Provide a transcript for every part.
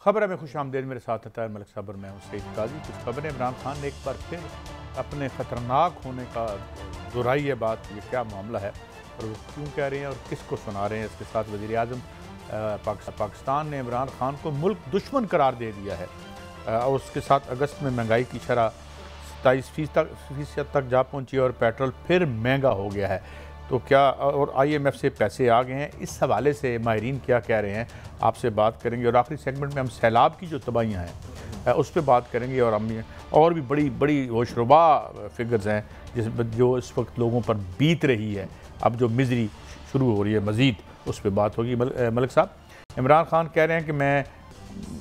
खबर में खुश आमदेद। मेरे साथ है मलिक साहब और मैं हूँ सईद काजी। कुछ खबरें, इमरान खान ने एक बार फिर अपने ख़तरनाक होने का दोहराई है बात। ये क्या मामला है और वो क्यों कह रहे हैं और किसको सुना रहे हैं। इसके साथ वज़ीर आज़म पाकिस्तान ने इमरान खान को मुल्क दुश्मन करार दे दिया है और उसके साथ अगस्त में महंगाई की शरह 27% तक जा पहुँची और पेट्रोल फिर महंगा हो गया है। तो क्या और IMF से पैसे आ गए हैं, इस हवाले से माहिरीन क्या कह रहे हैं आपसे बात करेंगे। और आखिरी सेगमेंट में हम सैलाब की जो तबाहियाँ हैं उस पर बात करेंगे और हम और भी बड़ी बड़ी होशरुबा फिगर्स हैं जो इस वक्त लोगों पर बीत रही है। अब जो मिजरी शुरू हो रही है मज़ीद उस पर बात होगी। मलिक साहब, इमरान खान कह रहे हैं कि मैं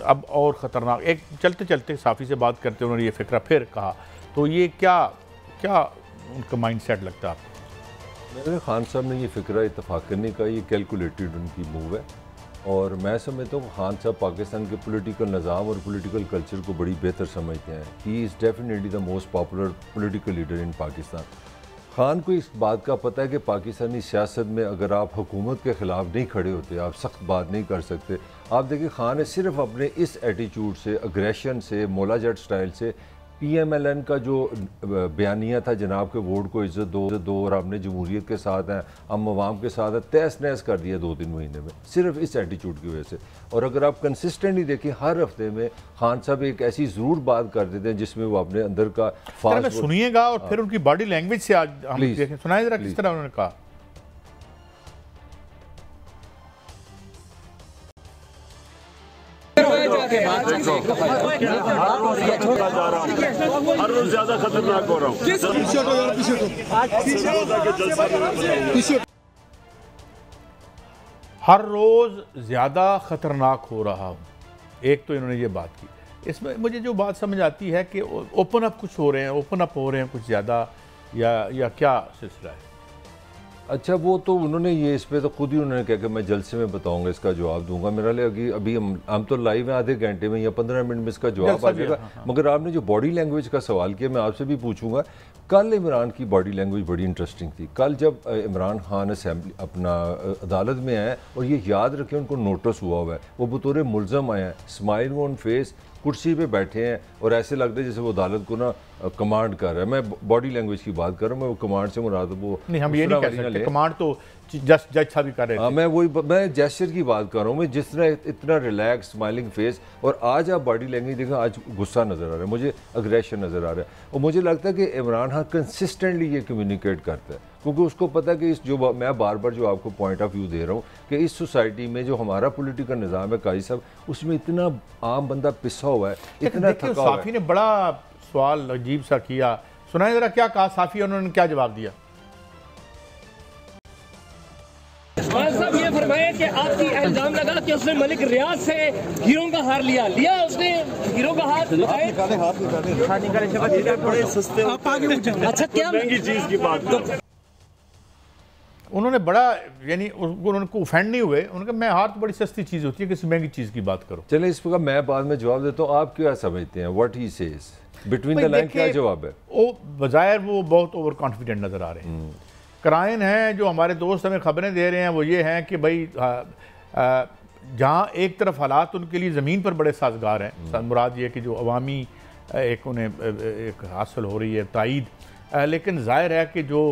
अब और ख़तरनाक, एक चलते चलते साफ़ी से बात करते उन्होंने ये फ़िक्रा फिर कहा। तो ये क्या क्या उनका माइंड सेट लगता है आपको? मेरे खान साहब ने ये फ़िक्रा इत्तफाक़ करने का ये कैलकुलेटेड उनकी मूव है और मैं समझता हूँ खान साहब पाकिस्तान के पॉलिटिकल निज़ाम और पॉलिटिकल कल्चर को बड़ी बेहतर समझते हैं। He is definitely the most popular political leader in Pakistan. Khan को इस बात का पता है कि पाकिस्तानी सियासत में अगर आप हुकूमत के ख़िलाफ़ नहीं खड़े होते, आप सख्त बात नहीं कर सकते। आप देखिए खान ने सिर्फ अपने इस एटीट्यूड से, अग्रेशन से, मोला जट स्टाइल से PMLN का जो बयानिया था जनाब के वोट को इज़्ज़त दो और आपने जमहूरियत के साथ हैं, हम अवाम के साथ हैं, तहस नहस कर दिया 2-3 महीने में सिर्फ इस एटीट्यूड की वजह से। और अगर आप कंसिस्टेंटली देखिए हर हफ्ते में खान साहब एक ऐसी ज़रूर बात कर देते हैं जिसमें वो अपने अंदर का फास्ट सुनिएगा और फिर उनकी बॉडी लैंग्वेज से आज हम देखें, सुनाए जरा किस तरह उन्होंने कहा। हर रोज ज्यादा खतरनाक हो रहा हूँ। हर रोज ज्यादा खतरनाक हो रहा हूँ। एक तो इन्होंने ये बात की। इसमें मुझे जो बात समझ आती है कि ओपन अप कुछ हो रहे हैं, ओपन अप हो रहे हैं कुछ ज़्यादा या क्या सिलसिला है? अच्छा, वो तो उन्होंने ये इस पर तो खुद ही उन्होंने कहा कि मैं जलसे में बताऊंगा, इसका जवाब दूंगा। मेरा लिए अभी हम तो लाइव हैं, आधे घंटे में या 15 मिनट में इसका जवाब आ जाएगा। मगर आपने जो बॉडी लैंग्वेज का सवाल किया, मैं आपसे भी पूछूंगा। कल इमरान की बॉडी लैंग्वेज बड़ी इंटरेस्टिंग थी। कल जब इमरान खान असेंबली अपना अदालत में आए और ये याद रखें उनको नोटिस हुआ है, वो बतौर मुलजम आए हैं, स्माइल ऑन फेस, कुर्सी पे बैठे हैं और ऐसे लगता है जैसे वो अदालत को ना कमांड कर रहा है। मैं बॉडी लैंग्वेज की बात कर रहा हूँ, मैं वो कमांड से मुराद वो नहीं, हम ये नहीं कह सकते कमांड तो जज साहब भी कर रहे थे। मैं जेस्चर की बात कर रहा हूँ। मैं जिस तरह इतना रिलैक्स स्माइलिंग फेस, और आज आप बॉडी लैंग्वेज देखें, आज गुस्सा नज़र आ रहा है, मुझे अग्रेशन नज़र आ रहा है। और मुझे लगता है कि इमरान खान कंसिस्टेंटली ये कम्युनिकेट करता है क्योंकि उसको पता है कि इस जो मैं बार बार जो आपको पॉइंट ऑफ व्यू दे रहा हूँ कि इस सोसाइटी में जो हमारा पॉलिटिकल निज़ाम है काजी साहब, उसमें इतना आम बंदा पिसा हुआ है, इतना थका हुआ है। साफ़ी ने बड़ा सवाल अजीब सा किया, सुनाए जरा क्या कहा साफ़ी, उन्होंने क्या जवाब दिया? साहब ये फरमाया कि आपकी इल्जाम लगा कि उसने मलिक रियाज से हीरो का हार लिया उसने हीरो का हार अच्छा क्या महंगी चीज की बात। उन्होंने बड़ा यानी उनको ऑफेंड नहीं हुए, उन्होंने कहा मैं हार तो बड़ी सस्ती चीज़ होती है, किसी महंगी चीज़ की बात करो। चले इस पर मैं बाद में जवाब देता हूँ। आप क्या समझते हैं what he says between the line, क्या जवाब है? वो बज़ाहिर वो बहुत ओवर कॉन्फिडेंट नज़र आ रहे हैं। क्राइन हैं जो हमारे दोस्त हमें खबरें दे रहे हैं वो ये हैं कि भाई जहाँ एक तरफ हालात उनके लिए ज़मीन पर बड़े साजगार हैं, मुराद ये कि जो अवामी एक उन्हें एक हासिल हो रही है ताईद, लेकिन ज़ाहिर है कि जो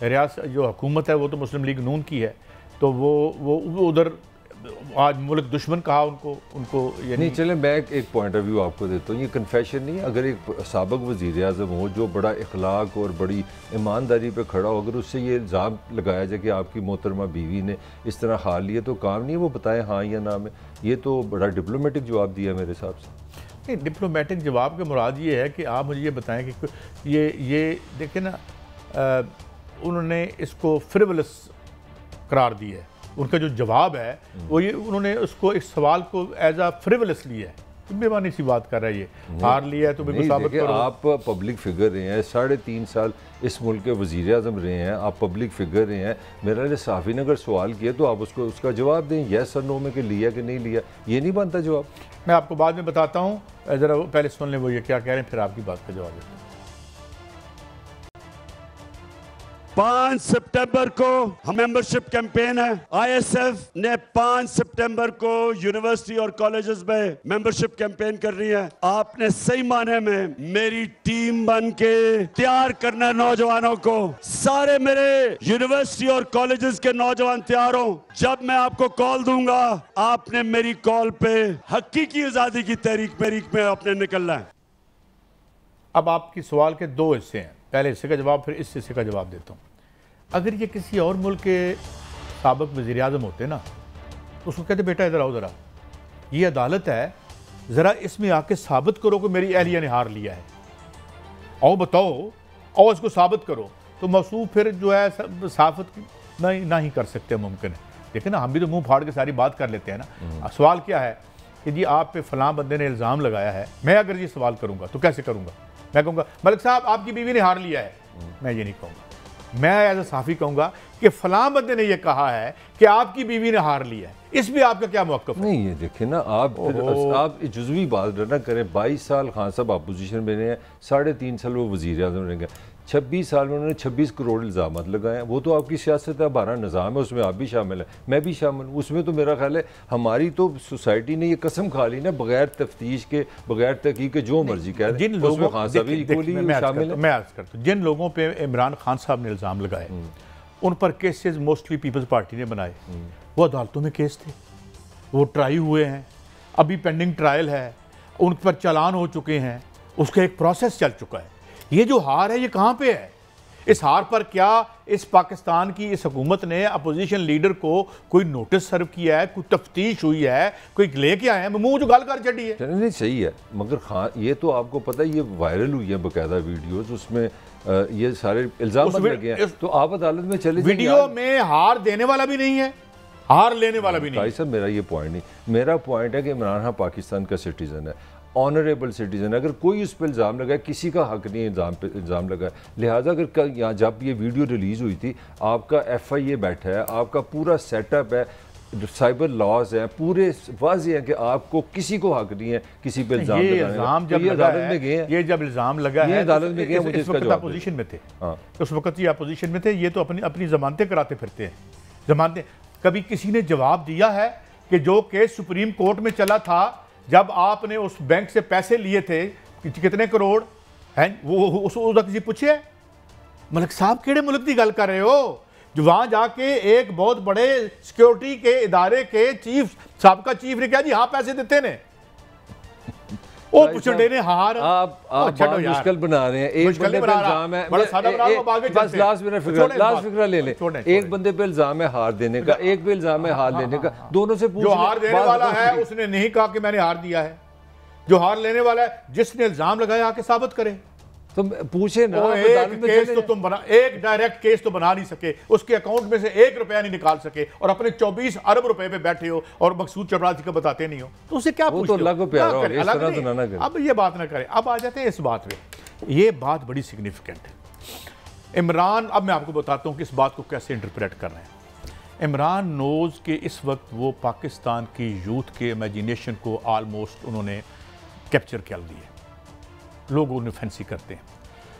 रियासत जो हुकूमत है वो तो मुस्लिम लीग नून की है, तो वो उधर आज मुल्क दुश्मन कहा उनको ये नहीं। चले मैं एक पॉइंट ऑफ व्यू आपको देता हूँ। ये कन्फेशन नहीं है। अगर एक साबिक वज़ीर आज़म हो जो बड़ा इखलाक और बड़ी ईमानदारी पे खड़ा हो, अगर उससे ये इल्ज़ाम लगाया जाए कि आपकी मोहतरमा बीवी ने इस तरह हाल लिया, तो काम नहीं है वो बताएं हाँ या ना में। ये तो बड़ा डिप्लोमेटिक जवाब दिया मेरे हिसाब से। नहीं, डिप्लोमेटिक जवाब के मुराद ये है कि आप मुझे ये बताएं कि ये देखें ना, उन्होंने इसको फ्रिवलस करार दिया है। उनका जो जवाब है वो ये, उन्होंने उसको इस सवाल को एज अ फ्रिवलस लिया है। बेमानी सी बात कर रहा है, ये हार लिया है तो साबित करो। आप पब्लिक फिगर रहे हैं, 3.5 साल इस मुल्क के वज़ीर आज़म रहे हैं, आप पब्लिक फिगर रहे हैं। मेरा लिए साफ़ी ने अगर सवाल किया तो आप उसको उसका जवाब दें, येस और नो में कि लिया कि नहीं लिया। ये नहीं बनता जवाब। मैं आपको बाद में बताता हूँ, ज़रा पहले सुन लें वो ये क्या कह रहे हैं, फिर आपकी बात का जवाब देता हूँ। 5 सितंबर को हम मेंबरशिप कैंपेन है। आईएसएफ ने 5 सितंबर को यूनिवर्सिटी और कॉलेजेस में मेंबरशिप कैंपेन कर रही है। आपने सही माने में मेरी टीम बन के तैयार करना नौजवानों को। सारे मेरे यूनिवर्सिटी और कॉलेजेस के नौजवान तैयार हो। जब मैं आपको कॉल दूंगा, आपने मेरी कॉल पे हकीकी आजादी की तहरीक में आपने निकलना है। अब आपकी सवाल के दो हिस्से हैं, पहले हिस्से का जवाब फिर इस हिस्से का जवाब देता हूँ। अगर ये किसी और मुल्क के साबिक वज़ीर आज़म होते ना, तो उसको कहते बेटा इधर आओ ज़रा, ये अदालत है, ज़रा इसमें आके साबित करो कि मेरी अहलिया ने हार लिया है, आओ बताओ, आओ इसको साबित करो। तो मौसूफ फिर जो है साबित नहीं कर सकते, मुमकिन है। देखिए ना, हम भी तो मुंह फाड़ के सारी बात कर लेते हैं ना। सवाल क्या है कि जी आप पे फलां बंदे ने इल्ज़ाम लगाया है, मैं अगर ये सवाल करूँगा तो कैसे करूँगा? मैं कहूँगा मलिक साहब आपकी बीवी ने हार लिया है, मैं ये नहीं कहूँगा। मैं एज ए साफ़ी कहूँगा कि फलां बंदे ने ये कहा है कि आपकी बीवी ने हार लिया है, इस पे आपका क्या मौक़िफ़ है? नहीं, ये देखिए ना, आप जुज़वी बात ना करें। 22 साल खान साहब अपोजिशन में रहे हैं, 3.5 साल वो वज़ीर आज़म रह गए, 26 साल में उन्होंने 26 करोड़ इल्ज़ामात लगाए हैं। वो तो आपकी सियासत है, हमारा निज़ाम है, उसमें आप भी शामिल हैं, मैं भी शामिल हूँ। उसमें तो मेरा ख्याल है हमारी तो सोसाइटी ने ये कसम खा ली ना, बगैर तफ्तीश के, बगैर तहकीक के जो मर्जी कह रहे हैं, उसमें खान साहब भी इक्वली शामिल है। मैं अर्ज़ करता हूँ, जिन लोगों पे इमरान खान साहब ने इल्ज़ाम लगाए, उन पर केसेस मोस्टली पीपल्स पार्टी ने बनाए। वो अदालतों में केस थे, वो ट्राई हुए हैं, अभी पेंडिंग ट्रायल है, उन पर चालान हो चुके हैं, उसका एक प्रोसेस चल चुका है। ये जो हार है ये कहाँ पे है? इस हार पर क्या इस पाकिस्तान की इस हुकूमत ने अपोजिशन लीडर को कोई नोटिस सर्व किया है, कोई तफ्तीश हुई है, कोई लेके आए हैं? मुंह जो गाल कर चढ़ी है। नहीं सही है, मगर खान ये तो आपको पता है, ये वायरल हुई है बाकायदा वीडियोस, उसमें ये सारे इल्ज़ाम लगे हैं। तो आप अदालत में चले, वीडियो में हार देने वाला भी नहीं है, हार लेने वाला भी नहीं। भाई साहब मेरा ये पॉइंट नहीं, मेरा पॉइंट है कि इमरान खान पाकिस्तान का सिटीजन है, ऑनरेबल सिटीजन। अगर कोई उस पर इल्ज़ाम लगाए, किसी का हक नहीं है इल्ज़ाम लगाए। लिहाजा अगर यहाँ जब ये वीडियो रिलीज़ हुई थी, आपका FIA बैठा है, आपका पूरा सेटअप है, साइबर लॉज हैं, पूरे वाज़ेह है कि आपको किसी को हक नहीं है किसी पे इल्ज़ाम लगाने का। ये अदालत में गए हैं, ये जब इल्ज़ाम लगा है, अदालत में गए, मुझे इसका जवाब अपोजिशन में थे, उस वक्त ये अपोजिशन में थे, ये तो अपनी जमानतें कराते फिरते हैं। जमानतें कभी किसी ने जवाब दिया है कि जो केस सुप्रीम कोर्ट में चला था, जब आपने उस बैंक से पैसे लिए थे कितने करोड़ हैं, वो उसका किसी पूछे? मलिक साहब केड़े मुल्क की गल कर रहे हो जो वहां जाके एक बहुत बड़े सिक्योरिटी के इदारे के चीफ, साबका चीफ ने कहा जी हाँ पैसे देते ने, ओ पुछड़े ने हार। आप मुश्किल बना रहे हैं। एक बंदे पे इल्जाम है, बस लास्ट फिक्रा ले लें, एक बंदे पे इल्जाम है हार देने का, एक पे इल्जाम है हार लेने का, दोनों से पूछ। जो हार देने वाला है उसने नहीं कहा कि मैंने हार दिया है, जो हार लेने वाला है जिसने इल्जाम लगाया आके साबित करे। तो पूछे ना, एक केस तो तुम बना, एक डायरेक्ट केस तो बना नहीं सके, उसके अकाउंट में से 1 रुपया नहीं निकाल सके, और अपने 24 अरब रुपए पे बैठे हो और मकसूद चपरासी को बताते नहीं हो, तो उसे क्या पूछते हो? अब ये बात ना करें, अब आ जाते हैं इस बात पे। ये बात बड़ी सिग्निफिकेंट है। इमरान, अब मैं आपको बताता हूँ कि इस बात को कैसे इंटरप्रेट कर रहे हैं। इमरान नोज के इस वक्त वो पाकिस्तान की यूथ के इमेजिनेशन को ऑलमोस्ट उन्होंने कैप्चर कर दिया, लोग उन्हें फैंसी करते हैं।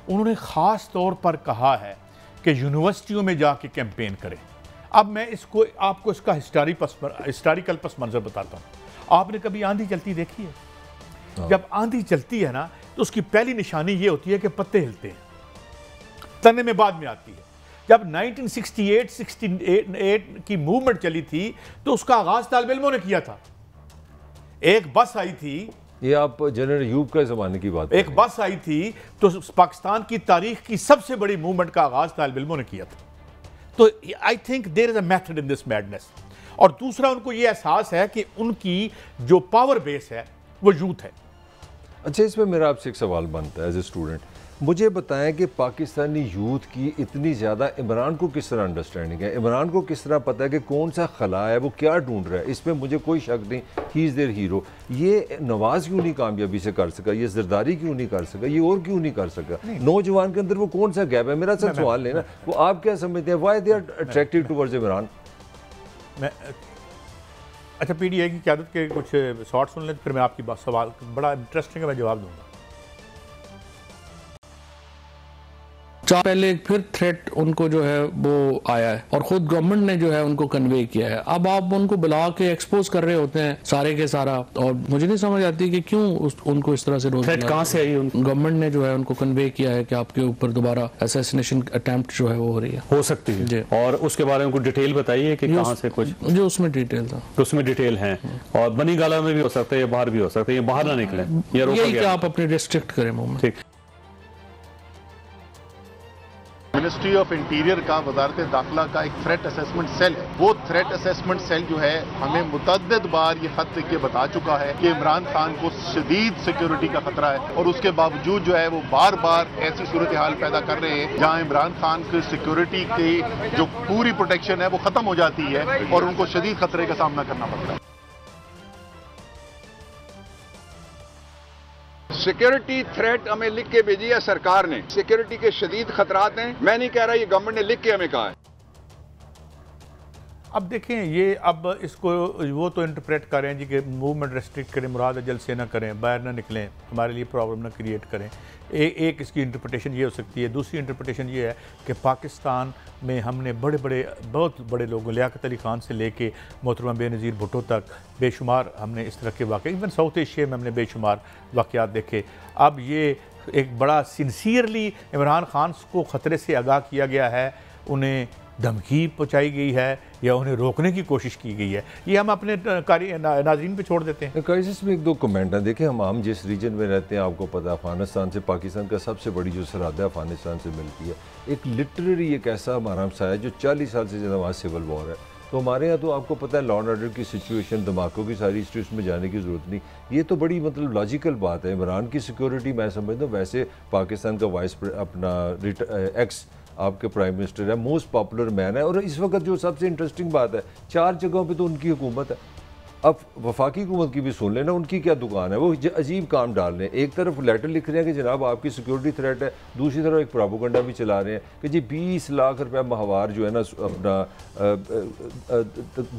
उन्होंने ख़ास तौर पर कहा है कि यूनिवर्सिटियों में जाके कैंपेन करें। अब मैं इसको आपको इसका हिस्टोरिकल पस मंज़र बताता हूँ। आपने कभी आंधी चलती देखी है? जब आंधी चलती है ना, तो उसकी पहली निशानी ये होती है कि पत्ते हिलते हैं, तने में बाद में आती है। जब 1968 की मूवमेंट चली थी, तो उसका आगाज़ तालिब इल्मों ने किया था। एक बस आई थी, ये आप जनरल यूब का ज़माने की बात, एक बस आई थी, तो पाकिस्तान की तारीख की सबसे बड़ी मूवमेंट का आगाज तालिब इल्मों ने किया था। तो I think there is a method in this madness. और दूसरा, उनको ये एहसास है कि उनकी जो पावर बेस है वो यूथ है। अच्छा, इसमें मेरा आपसे एक सवाल बनता है एज ए स्टूडेंट, मुझे बताएं कि पाकिस्तानी यूथ की इतनी ज़्यादा इमरान को किस तरह अंडरस्टैंडिंग है, इमरान को किस तरह पता है कि कौन सा खला है, वो क्या ढूंढ रहा है, इसमें मुझे कोई शक नहीं, ही इज़ देयर हीरो। ये नवाज क्यों नहीं कामयाबी से कर सका, ये जरदारी क्यों नहीं कर सका, ये और क्यों नहीं कर सका? नौजवान के अंदर वो कौन सा गैप है? मेरा सब सवाल लेना, वो आप क्या समझते हैं, why they are attracted towards Imran? अच्छा, PDA की क़यादत के कुछ शॉर्ट सुन लें, फिर मैं आपकी बात, सवाल बड़ा इंटरेस्टिंग है, मैं जवाब दूंगा। चार पहले फिर थ्रेट उनको जो है वो आया है और खुद गवर्नमेंट ने जो है उनको कन्वे किया है। अब आप उनको बुला के एक्सपोज कर रहे होते हैं सारे के सारा, और मुझे नहीं समझ आती कि क्यों उनको इस तरह से रोज थ्रेट कहाँ से आई? गवर्नमेंट ने जो है उनको कन्वे किया है कि आपके ऊपर दोबारा असैसिनेशन अटेम्प्ट जो है वो हो रही है, हो सकती है जी। और उसके बारे में कुछ डिटेल बताइए कि कहाँ से कुछ जो उसमें डिटेल था, तो उसमें डिटेल है। और बनी गाला में भी हो सकता है, बाहर भी हो सकता है, ये बाहर ना निकले, ये रोका यही कि गया। आप अपने रिस्ट्रिक्ट करें मूवमेंट। ठीक। मिनिस्ट्री ऑफ इंटीरियर का वजारत दाखिला का एक थ्रेट असेसमेंट सेल है। वो थ्रेट असेसमेंट सेल जो है हमें मुतअद्दिद बार ये खत लिख के बता चुका है कि इमरान खान को शदीद सिक्योरिटी का खतरा है, और उसके बावजूद जो है वो बार बार ऐसी सूरत हाल पैदा कर रहे हैं जहां इमरान खान की सिक्योरिटी की जो पूरी प्रोटेक्शन है वो खत्म हो जाती है और उनको शदीद खतरे का सामना करना पड़ता है। सिक्योरिटी थ्रेट हमें लिख के भेजी है सरकार ने, सिक्योरिटी के शदीद खतरात हैं। मैं नहीं कह रहा, ये गवर्नमेंट ने लिख के हमें कहा है। अब देखें ये, अब इसको वो तो इंटरप्रेट करें जी कि मूवमेंट रेस्ट्रिक्ट करें, मुराद है जल्द से ना करें, बाहर ना निकलें, हमारे लिए प्रॉब्लम ना क्रिएट करें। एक इसकी इंटरप्रिटेशन ये हो सकती है। दूसरी इंटरप्रिटेशन ये है कि पाकिस्तान में हमने बहुत बड़े लोगों, लियाकत अली खान से लेके मोहतरमा बेनज़ीर भुट्टो तक बेशुमार हमने इस तरह के वाक़े, इवन साउथ एशिया में हमने बेशुमार वाक़यात देखे। अब ये एक बड़ा सिंसियरली इमरान खान को ख़तरे से आगाह किया गया है, उन्हें धमकी पहुंचाई गई है या उन्हें रोकने की कोशिश की गई है, ये हम अपने नाज़रीन पे छोड़ देते हैं। क्राइसिस में एक दो कमेंट है। देखिए हम जिस रीजन में रहते हैं, आपको पता है अफगानिस्तान से पाकिस्तान का सबसे बड़ी जो सरहद है अफगानिस्तान से मिलती है। एक लिटररी एक ऐसा हमारा हमसाया है जो 40 साल से ज़्यादा वहाँ सिविल वॉर है। तो हमारे यहाँ तो आपको पता है लॉ एंड ऑर्डर की सिचुएशन, धमाकों की सारी हिस्ट्री, उसमें जाने की ज़रूरत नहीं। ये तो बड़ी मतलब लॉजिकल बात है। इमरान की सिक्योरिटी मैं समझता हूँ, वैसे पाकिस्तान का वाइस अपना एक्स आपके प्राइम मिनिस्टर है, मोस्ट पॉपुलर मैन है, और इस वक्त जो सबसे इंटरेस्टिंग बात है 4 जगहों पे तो उनकी हुकूमत है। अब वफाकी हुकूमत की भी सुन लेना, उनकी क्या दुकान है, वो अजीब काम डाल रहे हैं। एक तरफ लेटर लिख रहे हैं कि जनाब आपकी सिक्योरिटी थ्रेट है, दूसरी तरफ एक प्रोपेगेंडा भी चला रहे हैं कि जी 20 लाख रुपया माहवार जो है ना अपना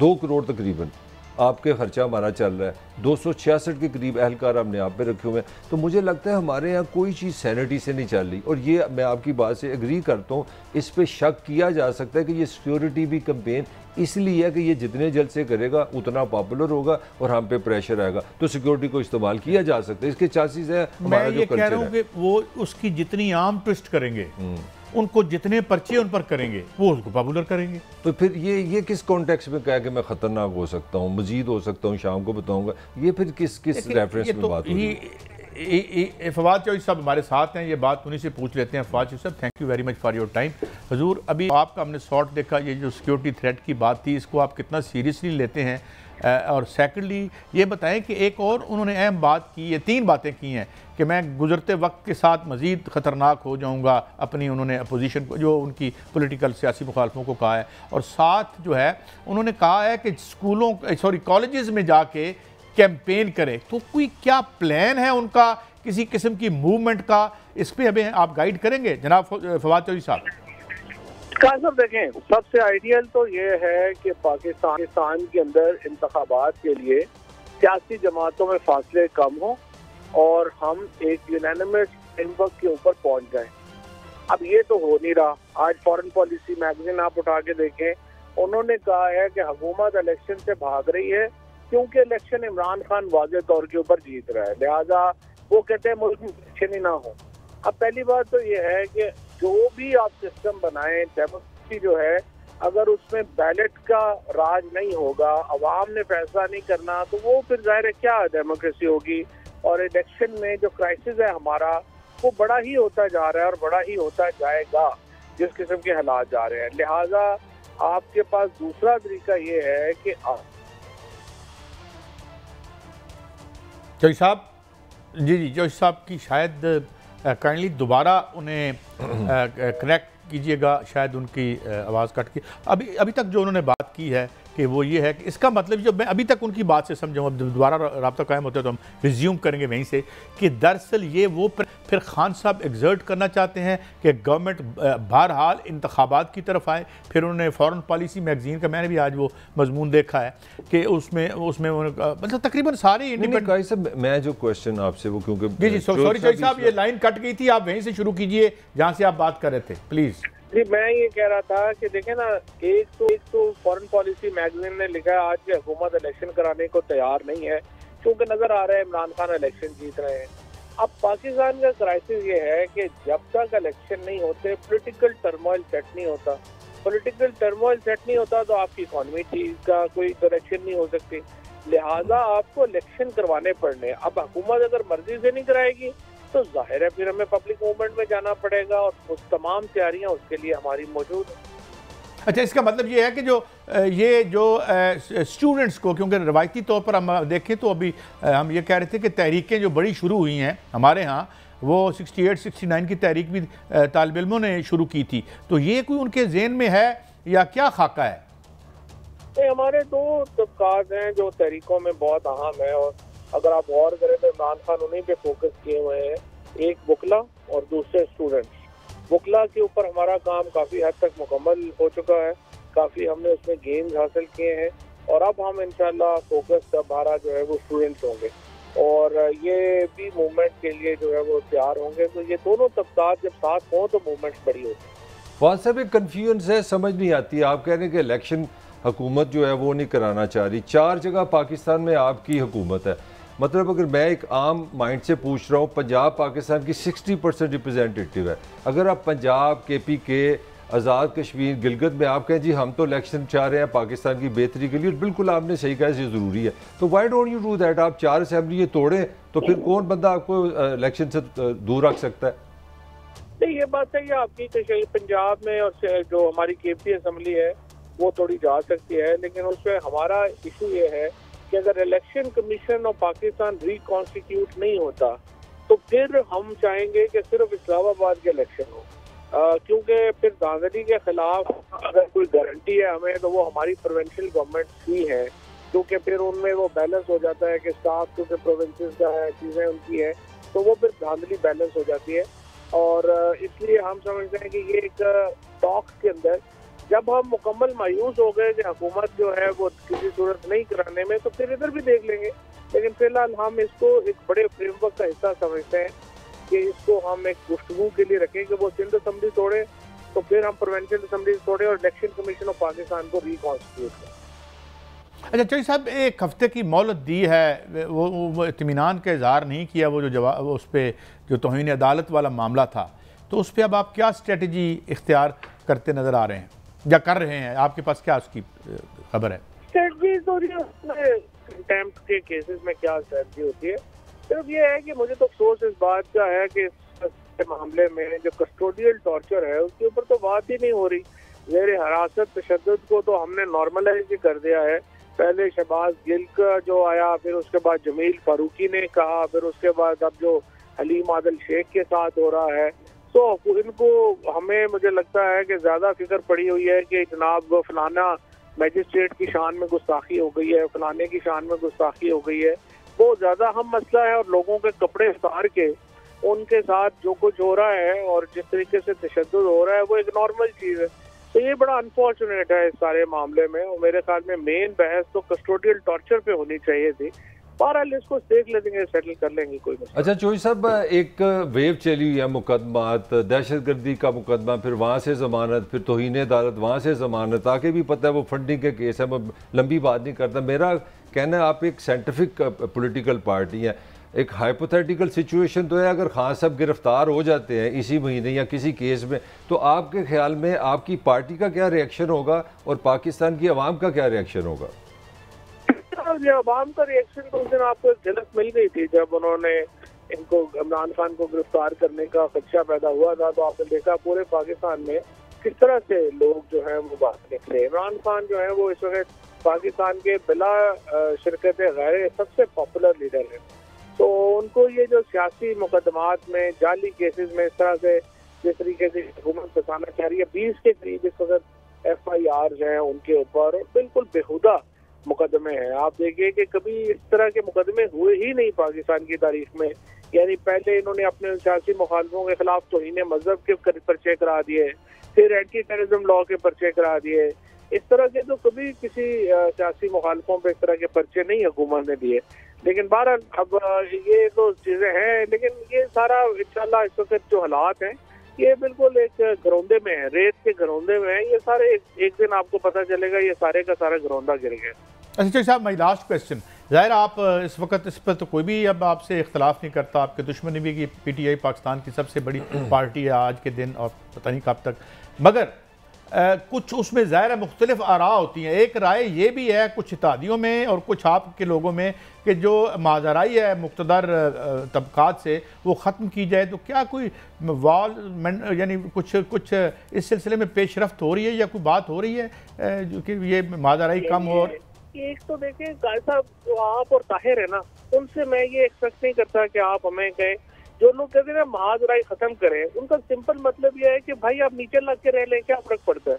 2 करोड़ तकरीबन आपके खर्चा हमारा चल रहा है, 266 के करीब एहलकार हमने आप पे रखे हुए हैं। तो मुझे लगता है हमारे यहाँ कोई चीज़ सैनिटी से नहीं चल रही, और ये मैं आपकी बात से एग्री करता हूँ। इस पे शक किया जा सकता है कि ये सिक्योरिटी भी कैंपेन इसलिए है कि ये जितने जल्द से करेगा उतना पॉपुलर होगा और हम पे प्रेशर आएगा, तो सिक्योरिटी को इस्तेमाल किया जा सकता है। इसके चांसेस है हमारा जो कल्चर है। मैं ये कह रहा हूँ कि वो उसकी जितनी आम ट्विस्ट करेंगे, उनको जितने पर्चे उन पर करेंगे, वो उसको पॉपुलर करेंगे। तो फिर ये किस कॉन्टेक्स्ट में कहा कि मैं खतरनाक हो सकता हूँ, मजीद हो सकता हूँ, शाम को बताऊंगा, ये फिर किस रेफरेंस में बात हो रही है? फवाद चौधरी साहब हमारे साथ हैं, ये बात उन्हीं से पूछ लेते हैं। फवाद चौधरी साहब, thank you very much for your time. हुजूर, अभी आपका हमने शॉर्ट देखा, ये जो सिक्योरिटी थ्रेट की बात थी, इसको आप कितना सीरियसली लेते हैं? और सेकेंडली ये बताएं कि एक और उन्होंने अहम बात की, ये 3 बातें की हैं कि मैं गुजरते वक्त के साथ मज़ीद ख़तरनाक हो जाऊंगा, अपनी उन्होंने अपोजिशन को, जो उनकी पॉलिटिकल सियासी मुखालफों को कहा है, और साथ जो है उन्होंने कहा है कि कॉलेजेस में जाके कैंपेन करें। तो कोई क्या प्लान है उनका, किसी किस्म की मूवमेंट का? इस पर हमें आप गाइड करेंगे जनाब फवाद चौधरी साहब? साहब देखें, सबसे आइडियल तो ये है कि पाकिस्तान के अंदर इंतखाबात के लिए सियासी जमातों में फासले कम हो और हम एक यूनानिमस फ्रेमवर्क के ऊपर पहुंच जाएं। अब ये तो हो नहीं रहा। आज फॉरेन पॉलिसी मैगजीन आप उठा के देखें, उन्होंने कहा है कि हुकूमत इलेक्शन से भाग रही है क्योंकि इलेक्शन इमरान खान वाज़ेह तौर के ऊपर जीत रहा है, लिहाजा वो कहते हैं मुल्क में इलेक्शन ही ना हो। अब पहली बात तो ये है कि जो भी आप सिस्टम बनाएं, डेमोक्रेसी जो है, अगर उसमें बैलेट का राज नहीं होगा, अवाम ने फैसला नहीं करना, तो वो फिर जाहिर है क्या डेमोक्रेसी होगी। और इलेक्शन में जो क्राइसिस है हमारा, वो बड़ा ही होता जा रहा है और बड़ा ही होता जाएगा जिस किस्म के हालात जा रहे हैं। लिहाजा आपके पास दूसरा तरीका ये है कि चौधरी साहब, जी चौधरी साहब की शायद काइंडली दोबारा उन्हें कनेक्ट कीजिएगा, शायद उनकी आवाज़ कट की। अभी तक जो उन्होंने बात की है कि वो ये है कि इसका मतलब जो मैं अभी तक उनकी बात से समझाऊँ, अब दोबारा रब्ता कायम होता है तो हम रिज्यूम करेंगे वहीं से, कि दरअसल ये वो फिर खान साहब एग्जर्ट करना चाहते हैं कि गवर्नमेंट बहरहाल इंतखाबात की तरफ आए। फिर उन्होंने फॉरेन पॉलिसी मैगजीन का मैंने भी आज वो मजमून देखा है कि उसमें मतलब तकरीबन सारे इंडिपेंडेंट। मैं जो क्वेश्चन आपसे वो क्योंकि जी सॉरी चौधरी साहब, ये लाइन कट गई थी, आप वहीं से शुरू कीजिए जहाँ से आप बात कर रहे थे प्लीज़। जी मैं ये कह रहा था कि देखें ना, एक तो फॉरेन पॉलिसी मैगजीन ने लिखा है आज की हुकूमत इलेक्शन कराने को तैयार नहीं है, क्योंकि नजर आ रहा है इमरान खान इलेक्शन जीत रहे हैं। अब पाकिस्तान का क्राइसिस ये है कि जब तक इलेक्शन नहीं होते पॉलिटिकल टर्मोइल सेट नहीं होता। पॉलिटिकल टर्मोइल सेट नहीं होता तो आपकी इकॉनमी ठीक का कोई डायरेक्शन नहीं हो सकती, लिहाजा आपको इलेक्शन करवाने पड़ने। अब हुकूमत अगर मर्जी से नहीं कराएगी तो जाहिर है फिर हमें पब्लिक मूवमेंट में जाना पड़ेगा, और उस तमाम तैयारियां उसके लिए हमारी मौजूद हैं। अच्छा, इसका मतलब ये है कि जो स्टूडेंट्स को, क्योंकि रवायती तौर पर हम देखें तो अभी हम ये कह रहे थे कि तहरीकें जो बड़ी शुरू हुई हैं हमारे यहाँ, वो 68-69 की तहरीक भी तालिब इल्मों ने शुरू की थी, तो ये कोई उनके ज़हन में है या क्या खाका है? हमारे दो तबकात हैं जो तहरीकों में बहुत अहम है, और अगर आप गौर करें तो इमरान खान उन्हीं पे फोकस किए हुए हैं, एक बुकला और दूसरे स्टूडेंट्स। बुकला के ऊपर हमारा काम काफ़ी हद तक मुकम्मल हो चुका है, काफ़ी हमने उसमें गेम्स हासिल किए हैं, और अब हम इंशाल्लाह फोकस हमारा जो है वो स्टूडेंट्स होंगे, और ये भी मूवमेंट के लिए जो है वो तैयार होंगे। तो ये दोनों तबकात जब साथ हों तो मूवमेंट बड़ी होती है। वहाँ से भी कन्फ्यूजन है, समझ नहीं आती। आप कह रहे हैं कि इलेक्शन हुकूमत जो है वो नहीं कराना चाह रही, 4 जगह पाकिस्तान में आपकी हुकूमत है। मतलब अगर मैं एक आम माइंड से पूछ रहा हूँ, पंजाब पाकिस्तान की 60% रिप्रेजेंटेटिव है। अगर आप पंजाब, KPK, आज़ाद कश्मीर, गिलगित में आप कहें जी हम तो इलेक्शन चाह रहे हैं पाकिस्तान की बेहतरी के लिए, बिल्कुल आपने सही कहा ये ज़रूरी है, तो why don't you do that? आप 4 असेंबली तोड़ें तो फिर कौन बंदा आपको इलेक्शन से दूर रख सकता है? नहीं, ये बात सही है आपकी कि पंजाब में और जो हमारी KP असेंबली है वो थोड़ी जा सकती है, लेकिन उसमें हमारा इशू ये है कि अगर election commission of Pakistan reconstitute नहीं होता तो फिर हम चाहेंगे कि सिर्फ इस्लामाबाद के इलेक्शन हो, क्योंकि फिर धांधली के खिलाफ अगर कोई गारंटी है हमें तो वो हमारी प्रोविंशियल गवर्नमेंट ही है, क्योंकि फिर उनमें वो बैलेंस हो जाता है कि स्टाफ क्योंकि प्रोविंसेस का है, चीज़ें उनकी है, तो वो फिर धांधली बैलेंस हो जाती है। और इसलिए हम समझते हैं कि ये एक टॉक्स के अंदर जब हम मुकम्मल मायूस हो गए कि हुकूमत जो है वो किसी सूरत नहीं कराने में, तो फिर इधर भी देख लेंगे, लेकिन फिलहाल हम इसको एक बड़े फ्रेमवर्क का हिस्सा समझते हैं कि इसको हम एक गुफ्तगू के लिए रखें कि वो सिंध असेंबली तोड़े तो फिर हम प्रोविंशियल असेंबली तोड़े और इलेक्शन कमीशन ऑफ पाकिस्तान को रिकॉन्स्टिट्यूट करें। अच्छा चौधरी साहब, एक हफ्ते की मोहलत दी है, वो इत्मीनान का इजहार नहीं किया, वो जो जवाब उस पर जो तौहीन अदालत वाला मामला था, तो उस पर अब आप क्या स्ट्रेटजी इख्तियार करते नज़र आ रहे हैं या कर रहे हैं? आपके पास क्या उसकी खबर है? स्ट्रेटजी तो कंटेम्प्ट के केसेस में क्या स्ट्रेटजी होती है, सिर्फ ये है कि मुझे तो अफसोस इस बात का है कि इस मामले में जो कस्टोडियल टॉर्चर है उसके ऊपर तो बात ही नहीं हो रही। ज़ेर हिरासत तशद्दुद को तो हमने नॉर्मलाइज कर दिया है। पहले शहबाज गिल का जो आया, फिर उसके बाद जमील फारूकी ने कहा, फिर उसके बाद अब जो हलीम आदिल शेख के साथ हो रहा है, तो इनको हमें मुझे लगता है कि ज़्यादा फिक्र पड़ी हुई है कि जनाब फलाना मैजिस्ट्रेट की शान में गुस्ताखी हो गई है, फलाने की शान में गुस्ताखी हो गई है, वो ज़्यादा अहम मसला है। और लोगों के कपड़े उतार के उनके साथ जो कुछ हो रहा है और जिस तरीके से तशद्दुद हो रहा है वो एक नॉर्मल चीज़ है। तो ये बड़ा अनफॉर्चुनेट है इस सारे मामले में, और मेरे ख्याल में मेन बहस तो कस्टोडियल टॉर्चर पे होनी चाहिए थी। बहरहाल इसको देख लेंगे, सेटल कर लेंगे, कोई मसला। अच्छा चौधरी साहब, एक वेव चली हुई है मुकदमात, दहशतगर्दी का मुकदमा, फिर वहाँ से ज़मानत, फिर तौहीन अदालत, वहाँ से ज़मानत, आके भी पता है वो फंडिंग के केस है। मैं लंबी बात नहीं करता, मेरा कहना है आप एक साइंटिफिक पॉलिटिकल पार्टी है, एक हाइपोथेटिकल सिचुएशन तो है, अगर खान साहब गिरफ्तार हो जाते हैं इसी महीने या किसी केस में, तो आपके ख्याल में आपकी पार्टी का क्या रिएक्शन होगा और पाकिस्तान की आवाम का क्या रिएक्शन होगा? अवाम का रिएक्शन तो उस दिन आपको एक झलक मिल गई थी जब उन्होंने इनको इमरान खान को गिरफ्तार करने का खदशा पैदा हुआ था, तो आपने देखा पूरे पाकिस्तान में किस तरह से लोग जो हैं वो बाहर निकले। इमरान खान जो है वो इस वक्त पाकिस्तान के बिला शिरकत गैर सबसे पॉपुलर लीडर है, तो उनको ये जो सियासी मुकदमात में, जाली केसेस में इस तरह से जिस तरीके से हुकूमत फंसाना चाह रही है, 20 के करीब इस वक्त FIRs हैं उनके ऊपर, और बिल्कुल बेहुदा मुकदमे हैं। आप देखिए कि कभी इस तरह के मुकदमे हुए ही नहीं पाकिस्तान की तारीख में। यानी पहले इन्होंने अपने सियासी मुखालफों के खिलाफ तौहीन मजहब के पर्चे करा दिए, फिर एंटी टेररिज्म लॉ के पर्चे करा दिए। इस तरह के तो कभी किसी सियासी मुखालफों पे इस तरह के पर्चे नहीं हुकूमत ने दिए। लेकिन बहरहाल अब ये तो चीज़ें हैं, लेकिन ये सारा इंशाल्लाह इस वक्त जो हालात हैं ये बिल्कुल एक घरौंदे में है, रेत के घरौंदे में है। ये सारे एक दिन आपको पता चलेगा ये सारे का सारा घरौंदा गिर गया। अच्छा साहब, माई लास्ट क्वेश्चन, ज़ाहिर आप इस वक्त इस पर तो कोई भी अब आपसे इख्तलाफ नहीं करता, आपके दुश्मनी भी कि PTI पाकिस्तान की सबसे बड़ी पार्टी है आज के दिन और पता नहीं कब तक, मगर कुछ उसमें ज़ाहिर मुख्तलिफ आरा होती हैं। एक राय ये भी है कुछ इत्तेहादियों में और कुछ आपके लोगों में कि जो माजराई है मुक़्तदर तबकात से वो ख़त्म की जाए, तो क्या कोई वाल यानी कुछ इस सिलसिले में पेशरफ्त हो रही है या कोई बात हो रही है जो कि ये माजराई कम हो? एक तो देखें गाय साहब, जो आप और ताहिर है ना, उनसे मैं ये एक्सपेक्ट नहीं करता कि आप हमें कहें। जो लोग कहते हैं महाजराई खत्म करें, उनका सिंपल मतलब यह है कि भाई आप नीचे लग के रह लें, क्या फर्क पड़ता है।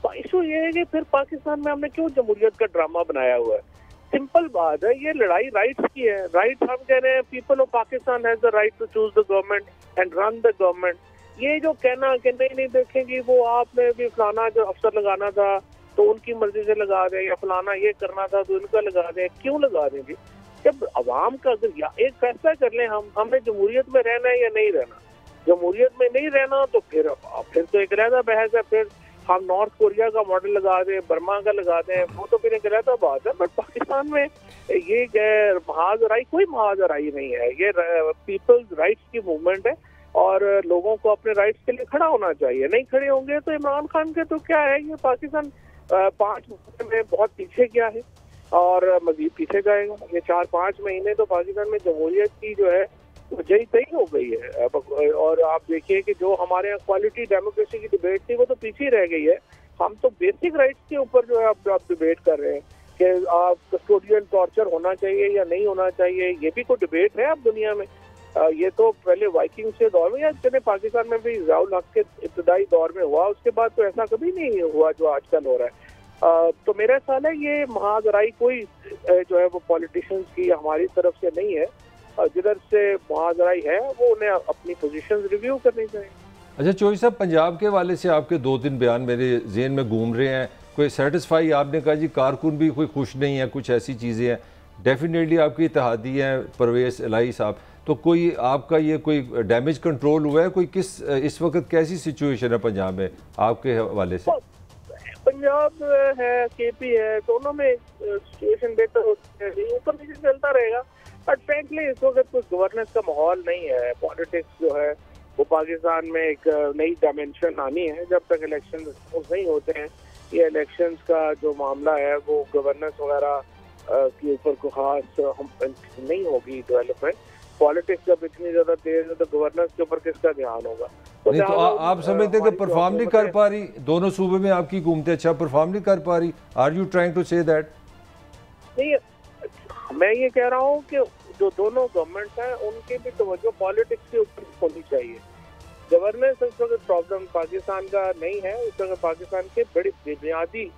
तो इशू ये है कि फिर पाकिस्तान में हमने क्यों जमहूरियत का ड्रामा बनाया हुआ है। सिंपल बात है, ये लड़ाई राइट्स की है। राइट हम कह रहे हैं people of Pakistan has the right to choose the government and run the government. ये जो कहना कि नहीं देखेंगे वो आपने भी फलाना जो अफसर लगाना था तो उनकी मर्जी से लगा दें, या फलाना ये करना था तो इनका लगा दें, क्यों लगा देंगे। जब अवाम का अगर एक फैसला कर लें हमें जमहूरियत में रहना है या नहीं रहना, जमहूरियत में नहीं रहना तो फिर तो एक अलहदा बहस है। फिर हम नॉर्थ कोरिया का मॉडल लगा दें, बर्मा का लगा दें, वो तो फिर एक अलहदा बात है। बट पाकिस्तान में ये महाजराई कोई महाजराई नहीं है, ये पीपल्स राइट्स की मूवमेंट है और लोगों को अपने राइट्स के लिए खड़ा होना चाहिए। नहीं खड़े होंगे तो इमरान खान के तो क्या है, ये पाकिस्तान 5 महीने में बहुत पीछे गया है और मजीद पीछे जाएगा। ये 4-5 महीने तो पाकिस्तान में जमहूरियत की जो है वो जई तई हो गई है। और आप देखिए कि जो हमारे यहाँ क्वालिटी डेमोक्रेसी की डिबेट थी वो तो पीछे रह गई है। हम तो बेसिक राइट्स के ऊपर जो है आप डिबेट कर रहे हैं कि आप कस्टोडियल टॉर्चर होना चाहिए या नहीं होना चाहिए, ये भी कोई डिबेट है अब दुनिया में। ये तो पहले वाइकिंग से दौर में या चले पाकिस्तान में भी ज़ियाउल हक के इब्तदाई दौर में हुआ, उसके बाद तो ऐसा कभी नहीं हुआ जो आजकल हो रहा है। तो मेरा ख्याल है ये महाजराई कोई जो है वो पॉलिटिशियंस की हमारी तरफ से नहीं है, जिधर से महाजराई है वो उन्हें अपनी पोजीशंस रिव्यू करनी चाहिए। अच्छा चौधरी साहब, पंजाब के हवाले से आपके 2-3 बयान मेरे जेहन में घूम रहे हैं। कोई सेटिस्फाई, आपने कहा जी कारकुन भी कोई खुश नहीं है, कुछ ऐसी चीज़ें हैं। डेफिनेटली आपकी इत्तेहादी हैं परवेज़ इलाही साहब, तो कोई आपका ये कोई डैमेज कंट्रोल हुआ है, कोई किस इस वक्त कैसी सिचुएशन है पंजाब में आपके हवाले से? पंजाब है, KP है, दोनों में सिचुएशन बेहतर होती है, ऊपर नीचे चलता रहेगा। बट फ्रैंकली इस वक्त कुछ गवर्नेंस का माहौल नहीं है। पॉलिटिक्स जो है वो पाकिस्तान में एक नई डायमेंशन आनी है। जब तक इलेक्शन नहीं होते हैं, ये इलेक्शंस का जो मामला है वो गवर्नेंस वगैरह के ऊपर को खास नहीं होगी डेवलपमेंट। पॉलिटिक्स जब इतनी ज्यादा तेज है तो गवर्नेंस के ऊपर किसका ध्यान होगा? नहीं तो आप समझते हैं कि परफॉर्म नहीं कर पा रही दोनों सूबे में आपकी हुकूमतें, अच्छा परफॉर्म नहीं कर पा रही? Are you trying to say that? नहीं, मैं ये कह रहा हूँ कि जो दोनों गवर्नमेंट्स हैं उनकी भी तवज्जो पॉलिटिक्स के ऊपर होनी चाहिए। गवर्नेंस इस वक्त प्रॉब्लम पाकिस्तान का नहीं है, इस वक्त पाकिस्तान के बड़ी बुनियादी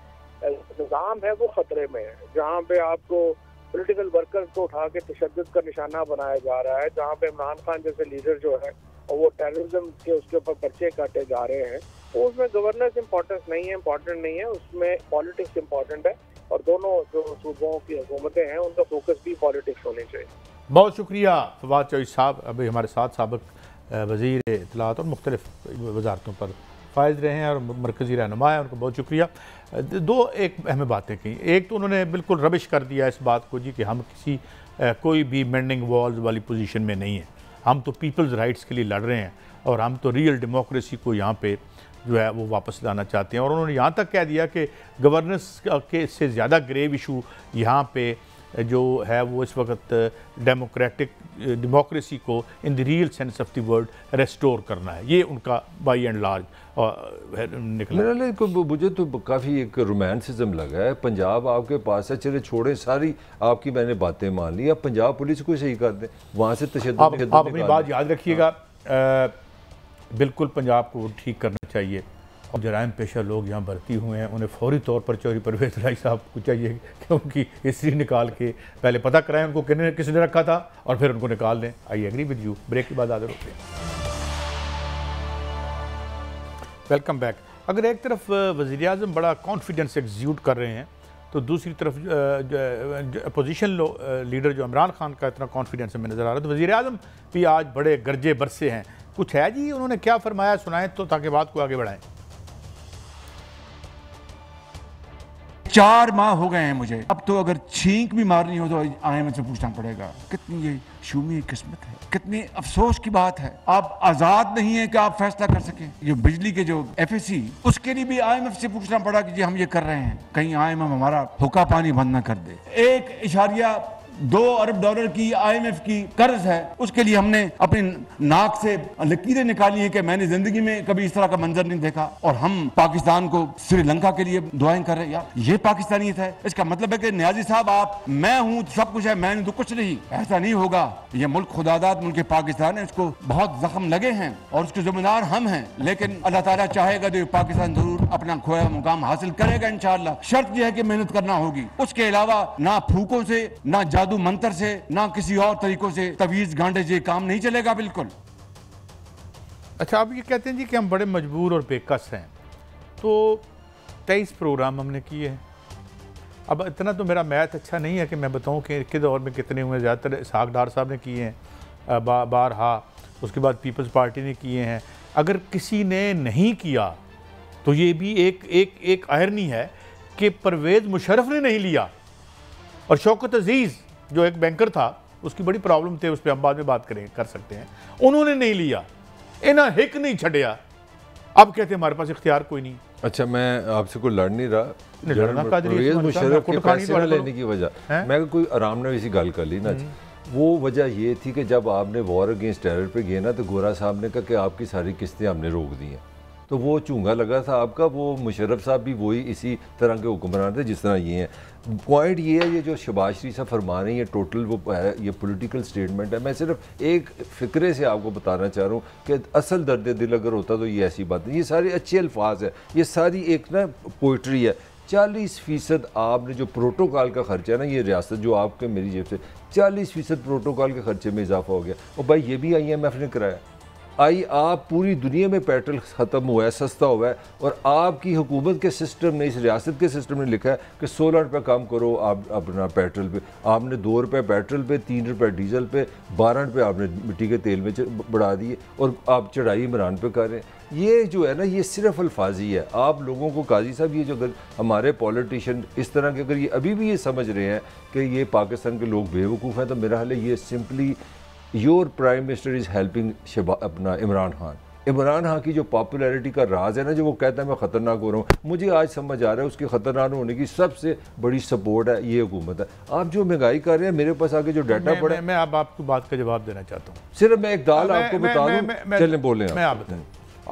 निज़ाम है वो खतरे में है। जहाँ पे आपको पॉलिटिकल वर्कर्स को उठा के तशद्दुद का निशाना बनाया जा रहा है, जहाँ पे इमरान खान जैसे लीडर जो है और वो टेररिज्म के उसके ऊपर पर्चे काटे जा रहे हैं, तो उसमें गवर्नेंस इम्पोर्टेंट नहीं है, उसमें पॉलिटिक्स इम्पोर्टेंट है। और दोनों जो सूबों की हुकूमतें हैं उनका फोकस भी पॉलिटिक्स होनी चाहिए। बहुत शुक्रिया फवाद चौधरी साहब, अभी हमारे साथ साबिक वज़ीर इत्तलात और मुख्तलिफ वजारतों पर फायज रहे हैं और मरकज़ी रहनुमा है, उनको बहुत शुक्रिया। दो एक अहम बातें की, एक तो उन्होंने बिल्कुल रबिश कर दिया इस बात को जी कि हम किसी कोई भी मेंडिंग वॉल्स वाली पोजीशन में नहीं है, हम तो पीपल्स राइट्स के लिए लड़ रहे हैं और हम तो रियल डेमोक्रेसी को यहाँ पे जो है वो वापस लाना चाहते हैं। और उन्होंने यहाँ तक कह दिया कि गवर्नेंस के से ज़्यादा ग्रेव इशू यहाँ पे जो है वो इस वक्त डेमोक्रेसी को in the real sense of the word restore करना है। ये उनका बाई एंड लार्ज निकला। मुझे तो काफ़ी एक रोमांसिज्म लगा है। पंजाब आपके पास है, चले छोड़े सारी आपकी मैंने बातें मान ली, अब पंजाब पुलिस को सही कर दें, वहाँ से तशद्दुद। आप अपनी बात याद रखिएगा, बिल्कुल पंजाब को ठीक करना चाहिए। और जराइम पेशा लोग यहाँ भर्ती हुए हैं, उन्हें फौरी तौर पर चौधरी परवेज़ इलाही साहब को चाहिए कि उनकी हिस्ट्री निकाल के पहले पता कराएं उनको किसने रखा था और फिर उनको निकाल दें। I agree with you. Break के बाद हाजिर होते हैं। Welcome back. अगर एक तरफ वज़ीर-ए-आज़म बड़ा कॉन्फिडेंस एग्जीक्यूट कर रहे हैं तो दूसरी तरफ अपोजिशन लीडर जो इमरान खान का इतना कॉन्फिडेंस हमें नज़र आ रहा है। तो वज़ीर-ए-आज़म भी आज बड़े गरजे बरसे हैं। कुछ है जी, उन्होंने क्या फरमाया, सुनाएं तो ताकि बात को आगे बढ़ाएं। 4 माह हो गए हैं मुझे, अब तो अगर छींक भी मारनी हो तो IMF से पूछना पड़ेगा। कितनी ये शूमी किस्मत है, कितनी अफसोस की बात है। आप आजाद नहीं है कि आप फैसला कर सकें। जो बिजली के जो FAC, उसके लिए भी IMF से पूछना पड़ा कि जी हम ये कर रहे हैं, कहीं IMF हमारा हुक्का पानी बंद ना कर दे। 1.2 अरब डॉलर की IMF की कर्ज है, उसके लिए हमने अपनी नाक से लकीरें निकाली हैं कि मैंने जिंदगी में कभी इस तरह का मंजर नहीं देखा। और हम पाकिस्तान को श्रीलंका के लिए दुआएं कर रहे हैं। यार ये पाकिस्तानियत है। इसका मतलब है कि नियाजी साहब आप, मैं हूं सब कुछ है, मैंने तो कुछ नहीं। ऐसा नहीं होगा। ये मुल्क खुदादाद मुल्क पाकिस्तान है, इसको बहुत जख्म लगे हैं और उसके जिम्मेदार हम हैं। लेकिन अल्लाह ताला चाहेगा तो पाकिस्तान जरूर अपना खोया मुकाम हासिल करेगा इंशाअल्लाह। शर्त यह है कि मेहनत करना होगी। उसके अलावा ना फूकों से, ना जादू मंत्र से, ना किसी और तरीकों से तवीज गांडे से काम नहीं चलेगा बिल्कुल। अच्छा, आप ये कहते हैं जी कि हम बड़े मजबूर और बेकस हैं, तो 23 प्रोग्राम हमने किए हैं। अब इतना तो मेरा मैथ अच्छा नहीं है कि मैं बताऊं कि किस दौर में कितने हुए। ज़्यादातर इसहाक डार साहब ने किए हैं बारहा, उसके बाद पीपल्स पार्टी ने किए हैं। अगर किसी ने नहीं किया तो ये भी एक आयरनी है कि परवेज़ मुशर्रफ ने नहीं लिया और शौकत अजीज़ जो एक बैंकर था, उसकी बड़ी प्रॉब्लम थे, उस पर हम बाद में बात कर सकते हैं, उन्होंने नहीं लिया। इन्हें हिक नहीं छड़िया। अब कहते हमारे पास इख्तियार कोई नहीं। अच्छा, मैं आपसे कोई लड़ नहीं रहा। परवेज़ मुशर्रफ के पैसे न लेने की वजह मैं कोई आराम ने इसी गल कर ली ना। वो वजह ये थी कि जब आपने वॉर अगेंस्ट टेरर पे गए ना, तो गोरा साहब ने कहा कि आपकी सारी किस्तें हमने रोक दी हैं। तो वो चूंगा लगा था आपका। वो मुशर्रफ साहब भी वही इसी तरह के हुक्मरान थे जिस तरह ये हैं। पॉइंट ये है, ये जो शहबाज शरीफ साहब फरमा रही है टोटल वो है, ये पॉलिटिकल स्टेटमेंट है। मैं सिर्फ एक फ़िक्रे से आपको बताना चाह रहा हूँ कि असल दर्द दिल अगर होता तो ये ऐसी बात है। ये सारे अच्छे अल्फाज है, ये सारी एक ना पोइट्री है। 40% आपने जो प्रोटोकॉल का खर्चा है ना, ये रियासत जो आपके मेरी जेब से 40% प्रोटोकॉल के खर्चे में इजाफा हो गया। और भाई ये भी IMF ने कराया। आप पूरी दुनिया में पेट्रोल ख़त्म हुआ है, सस्ता हुआ है, और आपकी हुकूमत के सिस्टम ने, इस रियासत के सिस्टम ने लिखा है कि 16 रुपये कम करो आप अपना पेट्रोल पे। आपने 2 रुपये पेट्रोल पे, 3 रुपये डीजल पे, 12 रुपये आपने मिट्टी के तेल में बढ़ा दिए, और आप चढ़ाई इमरान पे कर रहे हैं। ये जो है ना, ये सिर्फ अल्फाजी है। आप लोगों को काजी साहब, ये जो अगर हमारे पॉलिटिशियन इस तरह के अगर ये अभी भी ये समझ रहे हैं कि ये पाकिस्तान के लोग बेवकूफ़ हैं, तो मेरा हाल है ये simply your prime minister is helping अपना इमरान खान। इमरान खान की जो पॉपुलैरिटी का राज है ना, जो वो कहता है मैं ख़तरनाक हो रहा हूँ, मुझे आज समझ आ रहा है उसके ख़तरनाक होने की सबसे बड़ी सपोर्ट है ये हुकूमत है। आप जो महंगाई कर रहे हैं, मेरे पास आगे जो डाटा पड़ा है, मैं अब आपको बात का जवाब देना चाहता हूँ। सिर्फ मैं एक दाल आपको बता दूँ, चलें बोलें। मैं आप बताऊँ,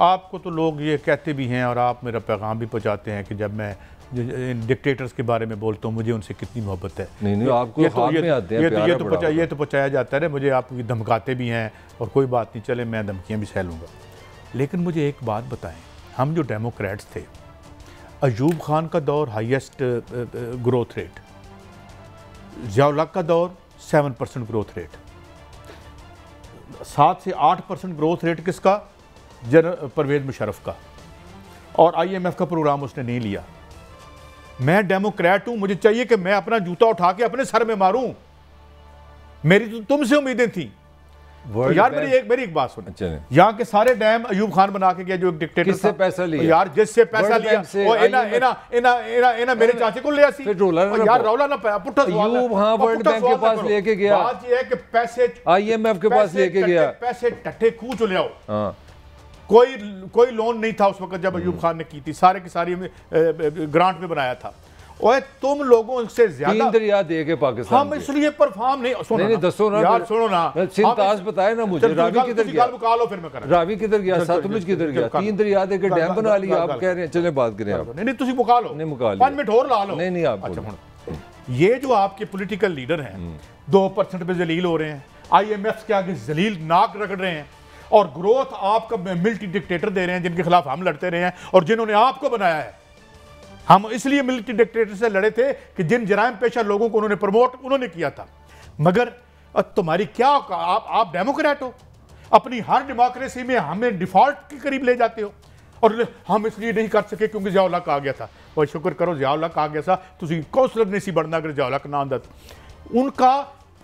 आपको तो लोग ये कहते भी हैं और आप मेरा पैगाम भी पहुँचाते हैं कि जब मैं डिक्टेटर्स के बारे में बोलता हूँ मुझे उनसे कितनी मोहब्बत है। नहीं, आपको ये तो पहुँचाया जाता है। मुझे आप धमकाते भी हैं और कोई बात नहीं, चले मैं धमकियाँ भी सह लूँगा। लेकिन मुझे एक बात बताएं, हम जो डेमोक्रेट्स थे, अयूब खान का दौर हाईएस्ट ग्रोथ रेट, ज़िया-उल-हक का दौर 7% ग्रोथ रेट, 7 से 8% ग्रोथ रेट किसका? परवेज़ मुशर्रफ का। और IMF का प्रोग्राम उसने नहीं लिया। मैं डेमोक्रेट हूं, मुझे चाहिए कि मैं अपना जूता उठा के अपने सर में मारूं। मेरी तो तुमसे उम्मीदें थी। तो यार मेरी एक बात सुनो, यहाँ के सारे डैम अयूब खान बना के गया, जो एक डिक्टेटर किससे पैसा लिया? यार जिससे पैसा लिया वो इना मेरे चाचे को लिया सी। यार रौला ना पाया, पुट्ठा सवाल अयूब हां वर्ल्ड बैंक के पास लेके गया। बात ये है कि पैसे IMF के पास लेके गया, पैसे टट्टे कूच ले आओ। हाँ, कोई लोन नहीं था उस वक्त जब अयूब खान ने की थी, सारे की सारी ग्रांट में बनाया था। और तुम लोगों से ज्यादा दरिया दे के पाकिस्तान हम इसलिए परफॉर्म नहीं। नहीं, दसो ना यार, सुनो ना, सिंताज बताए ना मुझे। रावी किधर गया? फिर मैं कर रावी किधर गया? सतलुज किधर गया? 3 दरिया दे के डैम बना लिया। आप कह रहे हैं, चले बात करें आप। नहीं तुम मुका लो, नहीं मुका लो, 5 मिनट और ला लो। नहीं आप अच्छा, ये जो आपके पॉलिटिकल लीडर हैं 2% पे जलील हो रहे हैं, IMF के आगे जलील नाक रगड़ रहे हैं, और ग्रोथ आपका मिलिट्री डिक्टेटर दे रहे हैं जिनके खिलाफ हम लड़ते रहे हैं और जिन्होंने आपको बनाया है। हम इसलिए मिलिट्री डिक्टेटर से लड़े थे कि जिन जराइम पेशा लोगों को उन्होंने प्रमोट उन्होंने किया था। मगर तुम्हारी क्या आप डेमोक्रेट हो, अपनी हर डेमोक्रेसी में हमें डिफॉल्ट के करीब ले जाते हो और हम इसलिए नहीं कर सके क्योंकि ज़िया उल हक आ गया था। और शुक्र करो ज़िया उल हक आ गया था, तुम कौंसलर नहीं सी बढ़ना अगर ज़िया उल हक ना आंदा। उनका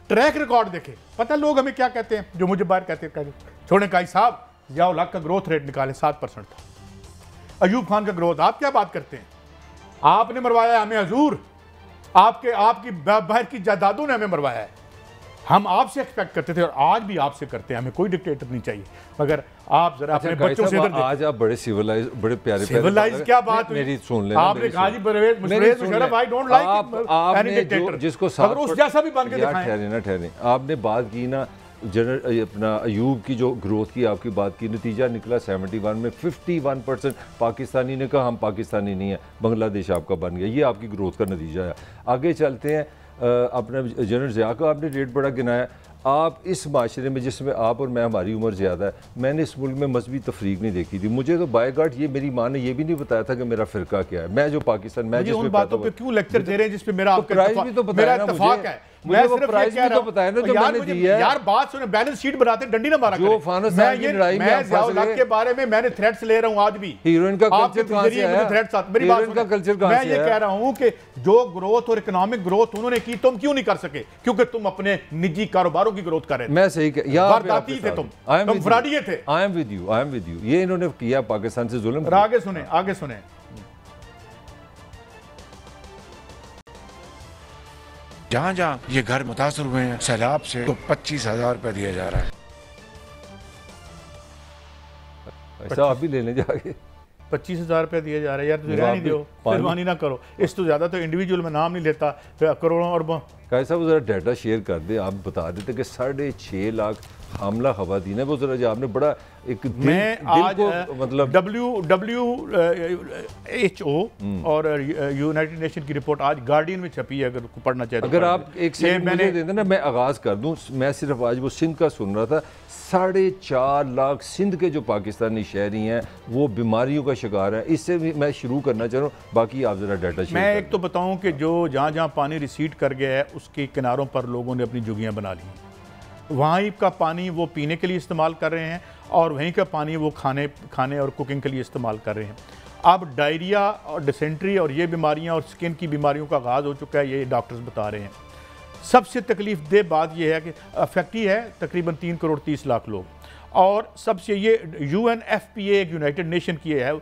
ट्रैक रिकॉर्ड देखे, पता लोग हमें क्या कहते हैं, जो मुझे बाहर कहते छोड़े काई साहब ज़िया उल हक का ग्रोथ रेट निकाले 7% था। अयूब खान का ग्रोथ, आप क्या बात करते हैं, आपने मरवाया हमें हजूर, आपकी बाहर की जायदादों ने हमें मरवाया है। हम आपसे एक्सपेक्ट करते थे और आज भी आपसे करते हैं, हमें कोई डिक्टेटर नहीं चाहिए। मगर आप जरा अपने बच्चों से आज आप बड़े सिविलाइज, बड़े प्यारे सिविलाइज क्या बात, मेरी सुन लेना, आपने कहा जी Parvez Musharraf, I don't like any dictator, जिसको अगर उस जैसा भी बन के दिखाएं। ठहरे आपने बात की ना जनरल अपना अयूब की जो ग्रोथ की आपकी बात की, नतीजा निकला 71 में 51% पाकिस्तानी ने कहा हम पाकिस्तानी नहीं है, बांग्लादेश आपका बन गया। ये आपकी ग्रोथ का नतीजा है। आगे चलते हैं, अपना जनरल ज़िया का आपने रेट बड़ा गिनाया। आप इस माशरे में जिसमें आप और मैं, हमारी उम्र ज़्यादा है, मैंने इस मुल्क में मजहबी तफरीक नहीं देखी थी। मुझे तो बाय गॉड ये मेरी माँ ने ये भी नहीं बताया था कि मेरा फ़िरका क्या है। मैं जो पाकिस्तान, मैं जिस बातों पे क्यों लेक्चर दे रहे हैं जिसपे मेरा प्राइस भी तो बताया ना मुझे, मैं सिर्फ प्राइस भी तो बताया ना जो मैंने दी है। यार बात सुने, बैलेंस शीट बनाते डंडी ना मारा जो फानस साहब की लड़ाई में मैं ज़िया उल हक के बारे में मैंने थ्रेट्स ले रहा हूं आज भी। हीरोइन का कल्चर कहां से आया? थ्रेट्स आते, मेरी बात का कल्चर कहां से आया? मैं ये कह रहा हूं कि जो ग्रोथ और इकोनॉमिक ग्रोथ उन्होंने की तुम क्यों नहीं कर सके? क्योंकि तुम अपने निजी कारोबारों की ग्रोथ कर रहे थे। मैं सही कह, वारदाती थे तुम फ्रॉडिये थे। I am with you. ये इन्होंने किया पाकिस्तान से जुल्म। आगे सुने जहाँ जहाँ ये घर मुतासर हुए हैं सैलाब से, तो 25,000 रुपया दिया जा रहा है। ऐसा आप भी लेने जाके 25,000 रुपया दिया जा रहा है। यार तुझे रहने दो, मेहरबानी ना करो। इस तो ज़्यादा तो इंडिविजुअल में नाम नहीं लेता, करोड़ों और कैसा वो ज़रा डाटा शेयर कर दे। आप बता देते कि 6.5 लाख हामला खवातीन है। वो जरा आपने बड़ा एक मैं आज मतलब WHO और यूनाइटेड नेशन की रिपोर्ट आज गार्डियन में छपी है, अगर पढ़ना चाहते। अगर आप एक सेकंड मुझे दे देना, मैं आगाज़ कर दूं। मैं सिर्फ आज वो सिंध का सुन रहा था, 4.5 लाख सिंध के जो पाकिस्तानी शहरी हैं वो बीमारियों का शिकार है। इससे भी मैं शुरू करना चाह रहा हूँ, बाकी आप ज़रा डाटा शेयर। मैं एक तो बताऊँ कि जो जहाँ जहाँ पानी रिसीड कर गया है उसके किनारों पर लोगों ने अपनी झुग्गियाँ बना ली हैं। वहीं का पानी वो पीने के लिए इस्तेमाल कर रहे हैं और वहीं का पानी वो खाने और कुकिंग के लिए इस्तेमाल कर रहे हैं। अब डायरिया और डिसेंट्री और ये बीमारियां और स्किन की बीमारियों का आगाज़ हो चुका है, ये डॉक्टर्स बता रहे हैं। सबसे तकलीफ दे बात यह है कि अफेक्टी है तकरीबन 3 करोड़ 30 लाख लोग। और सबसे ये UNFPA एक यूनाइटेड नेशन की है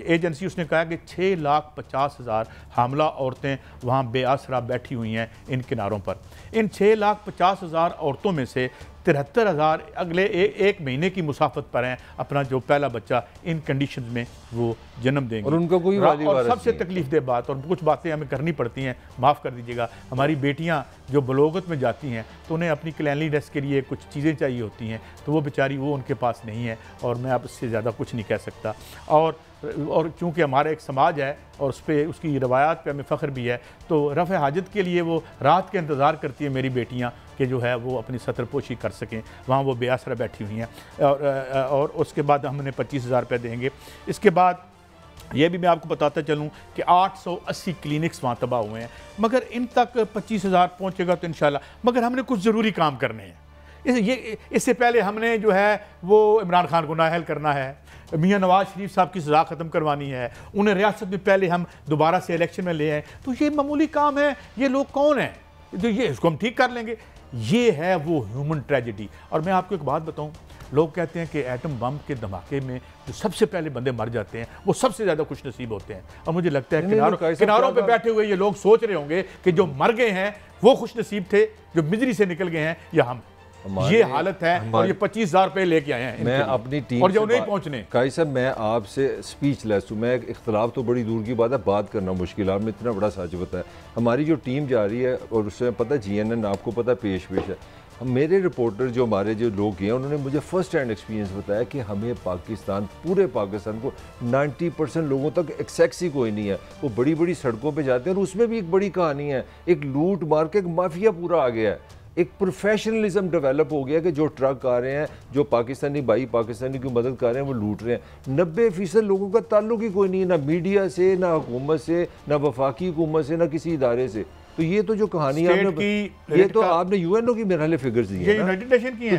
एजेंसी, उसने कहा कि 6,50,000 हामला औरतें वहाँ बेआसरा बैठी हुई हैं इन किनारों पर। इन 6,50,000 औरतों में से 73,000 अगले एक महीने की मुसाफत पर हैं, अपना जो पहला बच्चा इन कंडीशंस में वो जन्म देंगे। और उनका कोई और सबसे तकलीफ दे बात, और कुछ बातें हमें करनी पड़ती हैं, माफ़ कर दीजिएगा, हमारी बेटियां जो बलोगत में जाती हैं तो उन्हें अपनी क्लैनलीनेस के लिए कुछ चीज़ें चाहिए होती हैं, तो वो बेचारी वो उनके पास नहीं है और मैं अब इससे ज़्यादा कुछ नहीं कह सकता। और चूँकि हमारा एक समाज है और उस पर उसकी रवायात पे हमें फ़ख्र भी है, तो रफ़ हाजत के लिए वो रात के इंतज़ार करती है मेरी बेटियाँ कि जो है वो अपनी सतरपोशी कर सकें। वहाँ वो बेआसरा बैठी हुई हैं और उसके बाद हम उन्हें 25,000 रुपये देंगे। इसके बाद ये भी मैं आपको बताता चलूँ कि 880 क्लिनिक्स वहाँ तबाह हुए हैं, मगर इन तक 25,000 पहुँचेगा तो इंशाल्लाह। मगर हमने कुछ ज़रूरी काम करने हैं। इससे पहले हमने जो है वो इमरान खान को नाअहल करना है, मियाँ नवाज शरीफ साहब की सज़ा ख़त्म करवानी है, उन्हें रियासत में पहले हम दोबारा से इलेक्शन में ले आए। तो ये मामूली काम है। ये लोग कौन हैं जो ये इसको हम ठीक कर लेंगे? ये है वो ह्यूमन ट्रेजेडी। और मैं आपको एक बात बताऊं, लोग कहते हैं कि एटम बम के धमाके में जो सबसे पहले बंदे मर जाते हैं वो सबसे ज़्यादा खुश नसीब होते हैं। और मुझे लगता है किनारों पे बैठे हुए ये लोग सोच रहे होंगे कि जो मर गए हैं वो खुश नसीब थे, जो मिजरी से निकल गए हैं, या हम। ये हालत है और ये 25,000 रुपये लेके आए हैं। मैं अपनी टीम और जो नहीं पहुंचने काई साहब, मैं आपसे स्पीचलेस हूँ। मैं इख्तलाफ तो बड़ी दूर की बात है, बात करना मुश्किल। आपने इतना बड़ा सच बताया। हमारी जो टीम जा रही है और उससे पता GNN आपको पता पेश है। मेरे रिपोर्टर जो हमारे जो लोग हैं उन्होंने मुझे फ़र्स्ट हैंड एक्सपीरियंस बताया कि हमें पाकिस्तान, पूरे पाकिस्तान को 90% लोगों तक एक्सेस ही कोई नहीं है। वो बड़ी बड़ी सड़कों पे जाते हैं और उसमें भी एक बड़ी कहानी है, एक लूट मार के एक माफिया पूरा आ गया है। एक प्रोफेशनलिज्म डेवलप हो गया कि जो ट्रक आ रहे हैं, जो पाकिस्तानी भाई पाकिस्तानी की मदद कर रहे हैं, वो लूट रहे हैं। 90% लोगों का ताल्लुक ही कोई नहीं है, ना मीडिया से, ना हुकूमत से, ना वफाकी हुकूमत से, ना किसी इदारे से। तो ये तो जो कहानी आपने, ये तो आपने यूएनओ की मेरे फिगर्स दी है, यूनाइटेड नेशन की है,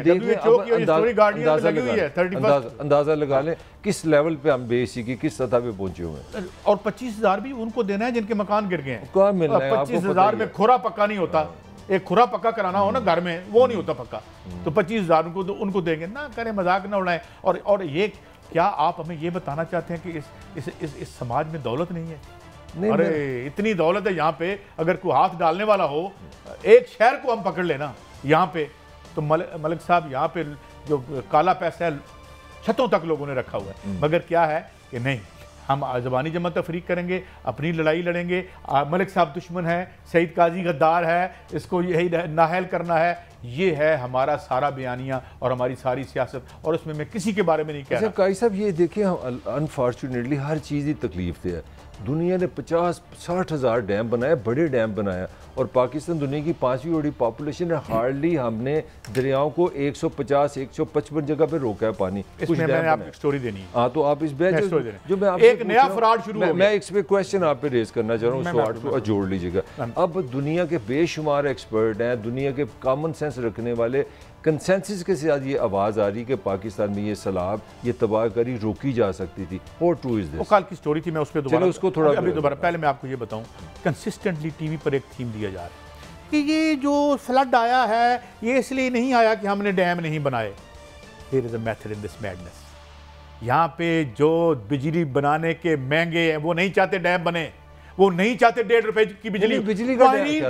अंदाजा लगा लें किस लेवल पे हम बेसी की किस सतह पे पहुंचे हुए हैं। और 25,000 भी उनको देना है जिनके मकान गिर गए हैं। कहाँ मिल रहा है? 25,000 में खुरा पक्का नहीं होता। एक खुरा पक्का कराना हो ना घर में, वो नहीं होता पक्का, तो 25,000 उनको देंगे ना। करें, मजाक ना उड़ाएं। और ये क्या आप हमें ये बताना चाहते हैं कि इस समाज में दौलत नहीं है? नहीं, अरे इतनी दौलत है यहाँ पे, अगर कोई हाथ डालने वाला हो, एक शहर को हम पकड़ लेना यहाँ पे, तो मलिक साहब यहाँ पे जो काला पैसा है छतों तक लोगों ने रखा हुआ है। मगर क्या है कि नहीं, हम ज़बानी जमा तफरीक करेंगे, अपनी लड़ाई लड़ेंगे। मलिक साहब दुश्मन है, सईद काजी गद्दार है, इसको यही नाहल करना है। ये है हमारा सारा बयानिया और हमारी सारी सियासत, और उसमें मैं किसी के बारे में नहीं कह रहा। काजी साहब ये देखिए, अनफॉर्चुनेटली हर चीज़ ही तकलीफ है। दुनिया ने 50-60 हज़ार डैम बनाए, बड़े डैम बनाए, और पाकिस्तान दुनिया की 5वीं बड़ी पॉपुलेशन है। हार्डली हमने दरियाओं को 150-155 जगह पे रोका है पानी। इसमें मैंने आपको स्टोरी देनी है। हाँ, तो आप इस जो मैं एक नया फ्रॉड शुरू हो गया, मैं इस पे क्वेश्चन आप पे रेज करना चाह रहा हूँ, उसको जोड़ लीजिएगा। अब दुनिया के बेशुमार एक्सपर्ट हैं, दुनिया के कॉमन सेंस रखने वाले, कंसेंसस के साथ ये आवाज़ आ रही कि पाकिस्तान में ये सैलाब, ये तबाहकारी रोकी जा सकती थी। और ट्रू इज दिस। कल की स्टोरी थी, मैं उस पर दोबारा उसको थोड़ा दोबारा पहले मैं आपको ये बताऊं, कंसिस्टेंटली टीवी पर एक थीम दिया जा रहा है कि ये जो फ्लड आया है ये इसलिए नहीं आया कि हमने डैम नहीं बनाए। There is a method in this madness. यहाँ पे जो बिजली बनाने के महंगे हैं, वो नहीं चाहते डैम बने, वो नहीं चाहते 1.5 रुपए की बिजली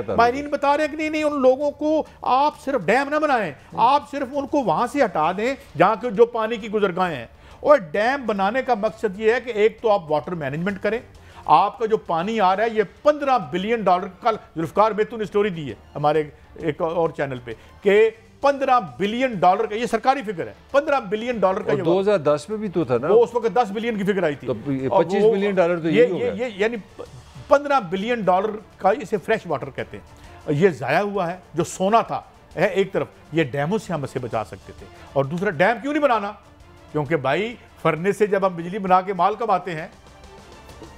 माहिरीन बता रहे हैं कि नहीं, उन लोगों को आप सिर्फ डैम ना बनाएं, आप सिर्फ उनको वहां से हटा दें जहां के जो पानी की गुजरगाहें हैं। और डैम बनाने का मकसद ये है कि एक तो आप वाटर मैनेजमेंट करें, आपका जो पानी आ रहा है ये $15 बिलियन, कल जुल्फकार बेतू ने स्टोरी दी है हमारे एक और चैनल पे कि $15 बिलियन का, ये सरकारी फिगर है, $15 बिलियन का। 2010 में भी तो था ना, वो उस वक्त 10 बिलियन की फिगर आई थी, तो $25 बिलियन तो ये यानी $15 बिलियन का इसे फ्रेश वाटर कहते हैं। ये जाया हुआ है जो सोना था है। एक तरफ ये डैमों से हम इसे बचा सकते थे, और दूसरा डैम क्यों नहीं बनाना, क्योंकि भाई फरने से जब हम बिजली बना के माल कमाते हैं।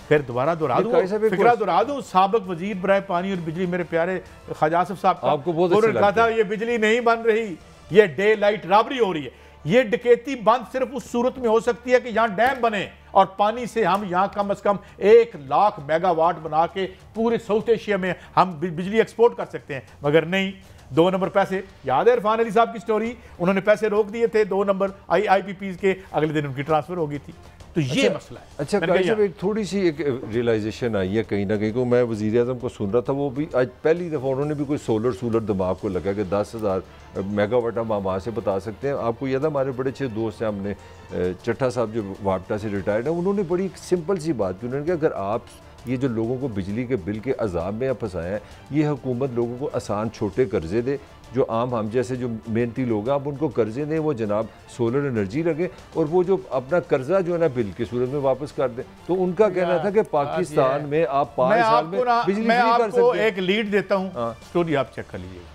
फिर दोबारा दोहरा दूं, साबिक वजीर बराए पानी और बिजली मेरे प्यारे ख्वाजा आसिफ साहब का, आपको बहुत कहा था ये बिजली नहीं बन रही, ये डे लाइट रॉबरी हो रही है। ये डकैती बंद सिर्फ उस सूरत में हो सकती है कि यहाँ डैम बने और पानी से हम यहाँ कम से कम 1 लाख मेगावाट बना के पूरे साउथ एशिया में हम बिजली एक्सपोर्ट कर सकते हैं। मगर नहीं, 2 नंबर पैसे, याद है इरफान अली साहब की स्टोरी, उन्होंने पैसे रोक दिए थे 2 नंबर IPPs के, अगले दिन उनकी ट्रांसफर हो गई थी। तो ये मसला है। अच्छा काजी साहब, एक थोड़ी सी एक रियलाइजेशन आई है कहीं ना कहीं को, मैं वज़ीर आज़म को सुन रहा था, वो भी आज पहली दफ़ा उन्होंने भी कोई सोलर दिमाग को लगा कि 10,000 मेगावाट हम वहाँ से बता सकते हैं। आपको याद है हमारे बड़े अच्छे दोस्त हैं, हमने चट्टा साहब जो वापटा से रिटायर्ड हैं, उन्होंने बड़ी सिंपल सी बात की, उन्होंने कहा अगर आप ये जो लोगों को बिजली के बिल के अजाब में फंसाए हैं, ये हुकूमत लोगों को आसान छोटे कर्जे दे, जो आम हम जैसे जो मेहनती लोग हैं आप उनको कर्जे दें, वो जनाब सोलर एनर्जी लगे और वो जो अपना कर्जा जो है ना बिल की सूरत में वापस कर दें। तो उनका कहना था कि पाकिस्तान में आप 5 साल में बिजली फ्री कर सकते हैं। एक लीड देता हूँ, स्टोरी आप चेक कर लीजिएगा,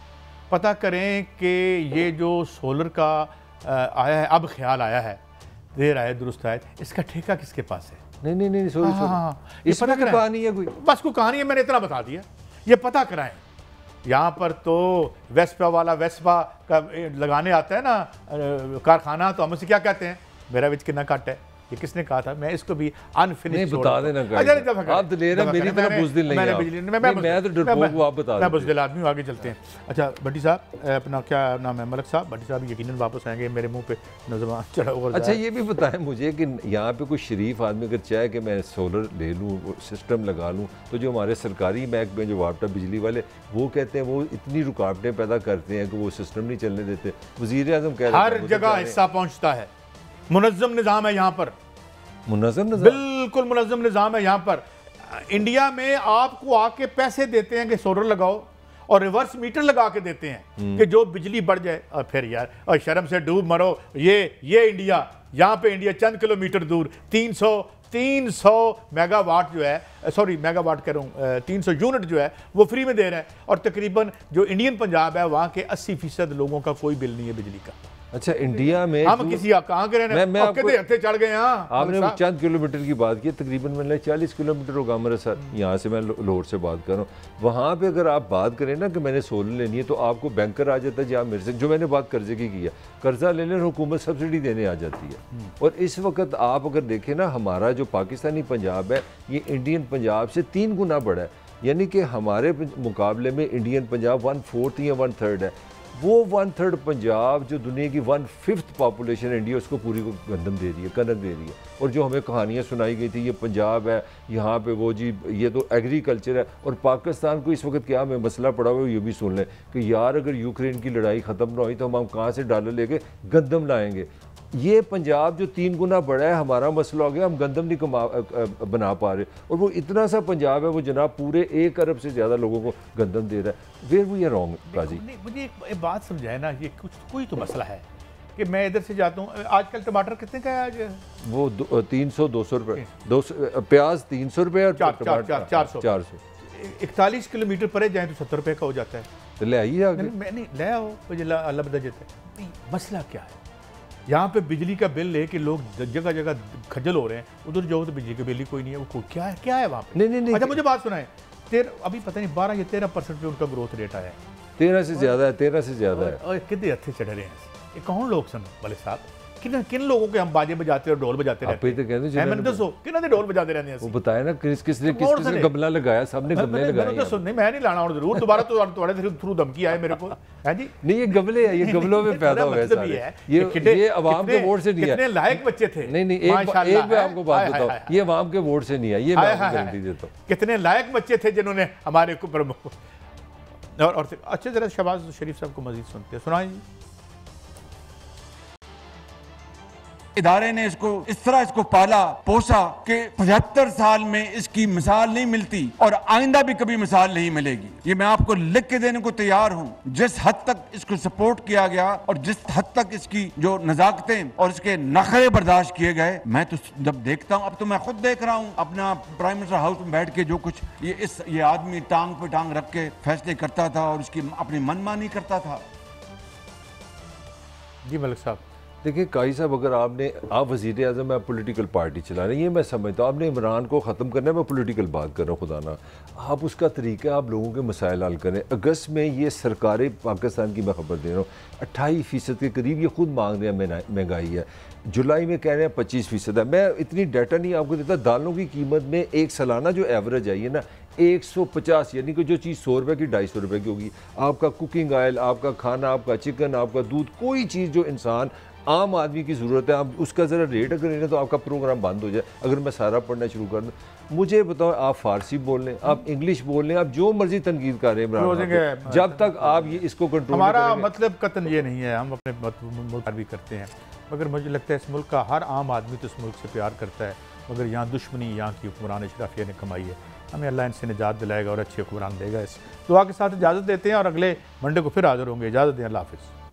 पता करें कि ये जो सोलर का आया है, अब ख्याल आया है, देर आए दुरुस्त आए, इसका ठेका किसके पास है? नहीं सॉरी, इस पता कहानी है कोई, बस कोई कहानी है, मैंने इतना बता दिया, ये पता कराएं। यहाँ पर तो वेस्पा वाला वेस्पा का लगाने आता है ना कारखाना, तो हम उसे क्या कहते हैं, मेरा विच कितना कट है, ये किसने कहा था? मैं इसको भी अनफिनिश बता देना, आप तो ले रहे, मेरी तरह बुज़दिल नहीं है, मैं तो डरपोक हूं, आप बता दें। मैं बुज़दिल आदमी हूं, आगे चलते हैं। अच्छा भट्टी साहब, अपना क्या नाम है, मलिक साहब, भट्टी साहब यकीनन वापस आएंगे, मेरे मुंह पे नज़र चढ़ा हुआ। अच्छा ये भी बताएं मुझे कि यहाँ पे कोई शरीफ आदमी अगर चाहे कि मैं सोलर ले लूँ, सिस्टम लगा लूँ, तो जो हमारे सरकारी महकमे जो वापटा बिजली वाले, वो कहते हैं वो इतनी रुकावटें पैदा करते हैं कि वो सिस्टम नहीं चलने देते। वज़ीर आज़म कह रहे हैं हर जगह हिस्सा पहुँचता है, मुनज़्ज़म निज़ाम है यहाँ पर, मुनज़्ज़म बिल्कुल मुनज़्ज़म निज़ाम है यहाँ पर। इंडिया में आपको आके पैसे देते हैं कि सोलर लगाओ, और रिवर्स मीटर लगा के देते हैं कि जो बिजली बढ़ जाए। और फिर यार, और शर्म से डूब मरो, ये इंडिया, यहाँ पे इंडिया चंद किलोमीटर दूर 300 300 मेगावाट जो है, सॉरी मेगावाट कह रहा हूँ, 300 यूनिट जो है वो फ्री में दे रहे हैं, और तकरीबन जो इंडियन पंजाब है वहाँ के 80% लोगों का कोई बिल नहीं है बिजली का। अच्छा, इंडिया में हम किसी कहाँ के रहने, मैं आपको हत्थे चढ़ गए यहाँ। आपने चंद किलोमीटर की बात की, तकरीबन मतलब 40 किलोमीटर होगा अमृतसर, यहाँ से मैं लाहौर से बात कर रहा हूँ। वहाँ पे अगर आप बात करें ना कि मैंने सोलर लेनी है, तो आपको बैंकर आ जाता है जहाँ मेरे से, जो मैंने बात कर्जे की है, कर्जा ले लें, हुकूमत सब्सिडी देने आ जाती है। और इस वक्त आप अगर देखें ना, हमारा जो पाकिस्तानी पंजाब है ये इंडियन पंजाब से 3 गुना बड़ा है, यानी कि हमारे मुकाबले में इंडियन पंजाब 1/4 या 1/3 है। वो 1/3 पंजाब जो दुनिया की 1/5 पॉपुलेशन इंडिया, उसको पूरी को गंदम दे रही है, कनक दे रही है। और जो हमें कहानियाँ सुनाई गई थी, ये पंजाब है, यहाँ पे वो जी ये तो एग्रीकल्चर है। और पाकिस्तान को इस वक्त क्या हमें मसला पड़ा हुआ है, ये भी सुन लें कि यार अगर यूक्रेन की लड़ाई ख़त्म ना हुई तो हम कहाँ से डॉलर लेके गंदम लाएंगे। ये पंजाब जो 3 गुना बड़ा है, हमारा मसला हो गया, हम गंदम नहीं बना पा रहे। और वो इतना सा पंजाब है, वो जनाब पूरे 1 अरब से ज़्यादा लोगों को गंदम दे रहा है। वेयर वी आर रॉन्ग काजी। मुझे एक बात समझाए ना, ये कोई तो मसला है कि मैं इधर से जाता हूँ, आजकल टमाटर कितने का है आज? वो 300-200 रुपये, 200 प्याज 300 रुपये और 400। 41 किलोमीटर परे जाए तो 70 रुपये का हो जाता है। तो ले आइए आगे। मैं नहीं ले आओ, मुझे अल्लाह बदा देता है। मसला क्या है यहाँ पे? बिजली का बिल लेके लोग जगह जगह खजल हो रहे हैं, उधर जाओ तो बिजली का बिल ही कोई नहीं है। वो क्या है वहाँ पे? नहीं। अच्छा मुझे बात सुनाए, अभी पता नहीं 12 या 13% पे उनका ग्रोथ रेट आया है। 13 से ज़्यादा है, 13 से ज़्यादा है। और कितने हथे चढ़ रहे हैं ये कौन लोग सन वाले साहब? किन लोगों के हम बाजे बजाते और ढोल बजाते रहते हैं? मैंने दसो किन्होंने ढोल बजाते रहते हैं? वो बताया ना किसने गमला लगाया, सबने गमले लगाए। नहीं मैं नहीं लाना जरूर दोबारा, तो तुम्हारे थ्रू धमकी आए मेरे को है जी। नहीं ये गमले है, ये गमलों में पैदा हुए हैं। ये अवाम के वोट से नहीं है। कितने लायक बच्चे थे। नहीं एक मैं आपको बात बताऊं, ये अवाम के वोट से नहीं है, ये मैं आपको गारंटी देता हूं। कितने लायक बच्चे थे जिन्होंने हमारे ऊपर। और अच्छे जरा शहबाज शरीफ साहब को मजीद सुनते हैं, सुनाएं जी। इदारे ने इसको इस तरह इसको पाला पोसा कि 75 साल में इसकी मिसाल नहीं मिलती और आइंदा भी कभी मिसाल नहीं मिलेगी। ये मैं आपको लिख के देने को तैयार हूँ। जिस हद तक इसको सपोर्ट किया गया और जिस हद तक इसकी जो नजाकतें और इसके नखरे बर्दाश्त किए गए, मैं तो जब देखता हूँ, अब तो मैं खुद देख रहा हूँ अपना प्राइम मिनिस्टर हाउस में बैठ के जो कुछ ये आदमी टांग पे टांग रख के फैसले करता था और इसकी अपनी मनमानी करता था। जी मलिक साहब देखिए काई साहब, अगर आप वज़ीर आज़म है, पॉलिटिकल पार्टी चला रहे हैं, ये मैं समझता हूँ। आपने इमरान को ख़त्म करना है, मैं पॉलिटिकल बात कर रहा हूँ, खुदा ना आप उसका तरीका आप लोगों के मसाइल हल करें। अगस्त में ये सरकार पाकिस्तान की मैं खबर दे रहा हूँ 28% के करीब ये खुद मांग रहे हैं महंगाई है। जुलाई में कह रहे हैं 25% है। मैं इतनी डाटा नहीं आपको देता। दालों की कीमत में एक सालाना जो एवरेज आई है ना 150, यानी कि जो चीज़ 100 रुपये की 250 रुपये की होगी। आपका कुकिंग ऑयल, आपका खाना, आपका चिकन, आपका दूध, कोई चीज़ जो इंसान आम आदमी की ज़रूरत है, आप उसका ज़रा रेट अगर लेना तो आपका प्रोग्राम बंद हो जाए। अगर मैं सारा पढ़ना शुरू कर दूँ, मुझे बताओ, आप फारसी बोल लें, आप इंग्लिश बोल लें, आप जो मर्जी तनकीद कर रहे हैं, जब तक आप ये इसको कंट्रोल, हमारा मतलब कतन ये नहीं है, हम अपने मुल्क भी करते हैं, मगर मुझे लगता है इस मुल्क का हर आम आदमी तो इस मुल्क से प्यार करता है, मगर यहाँ दुश्मनी यहाँ की हुक्मरान अशराफिया ने कमाई है। हमें अल्लाह इनसे निजात दिलाएगा और अच्छे हुक्मरान देगा। इस दुआ के साथ इजाज़त देते हैं और अगले मंडे को फिर हाज़िर होंगे। इजाज़त दें, अल्लाह हाफ़िज़।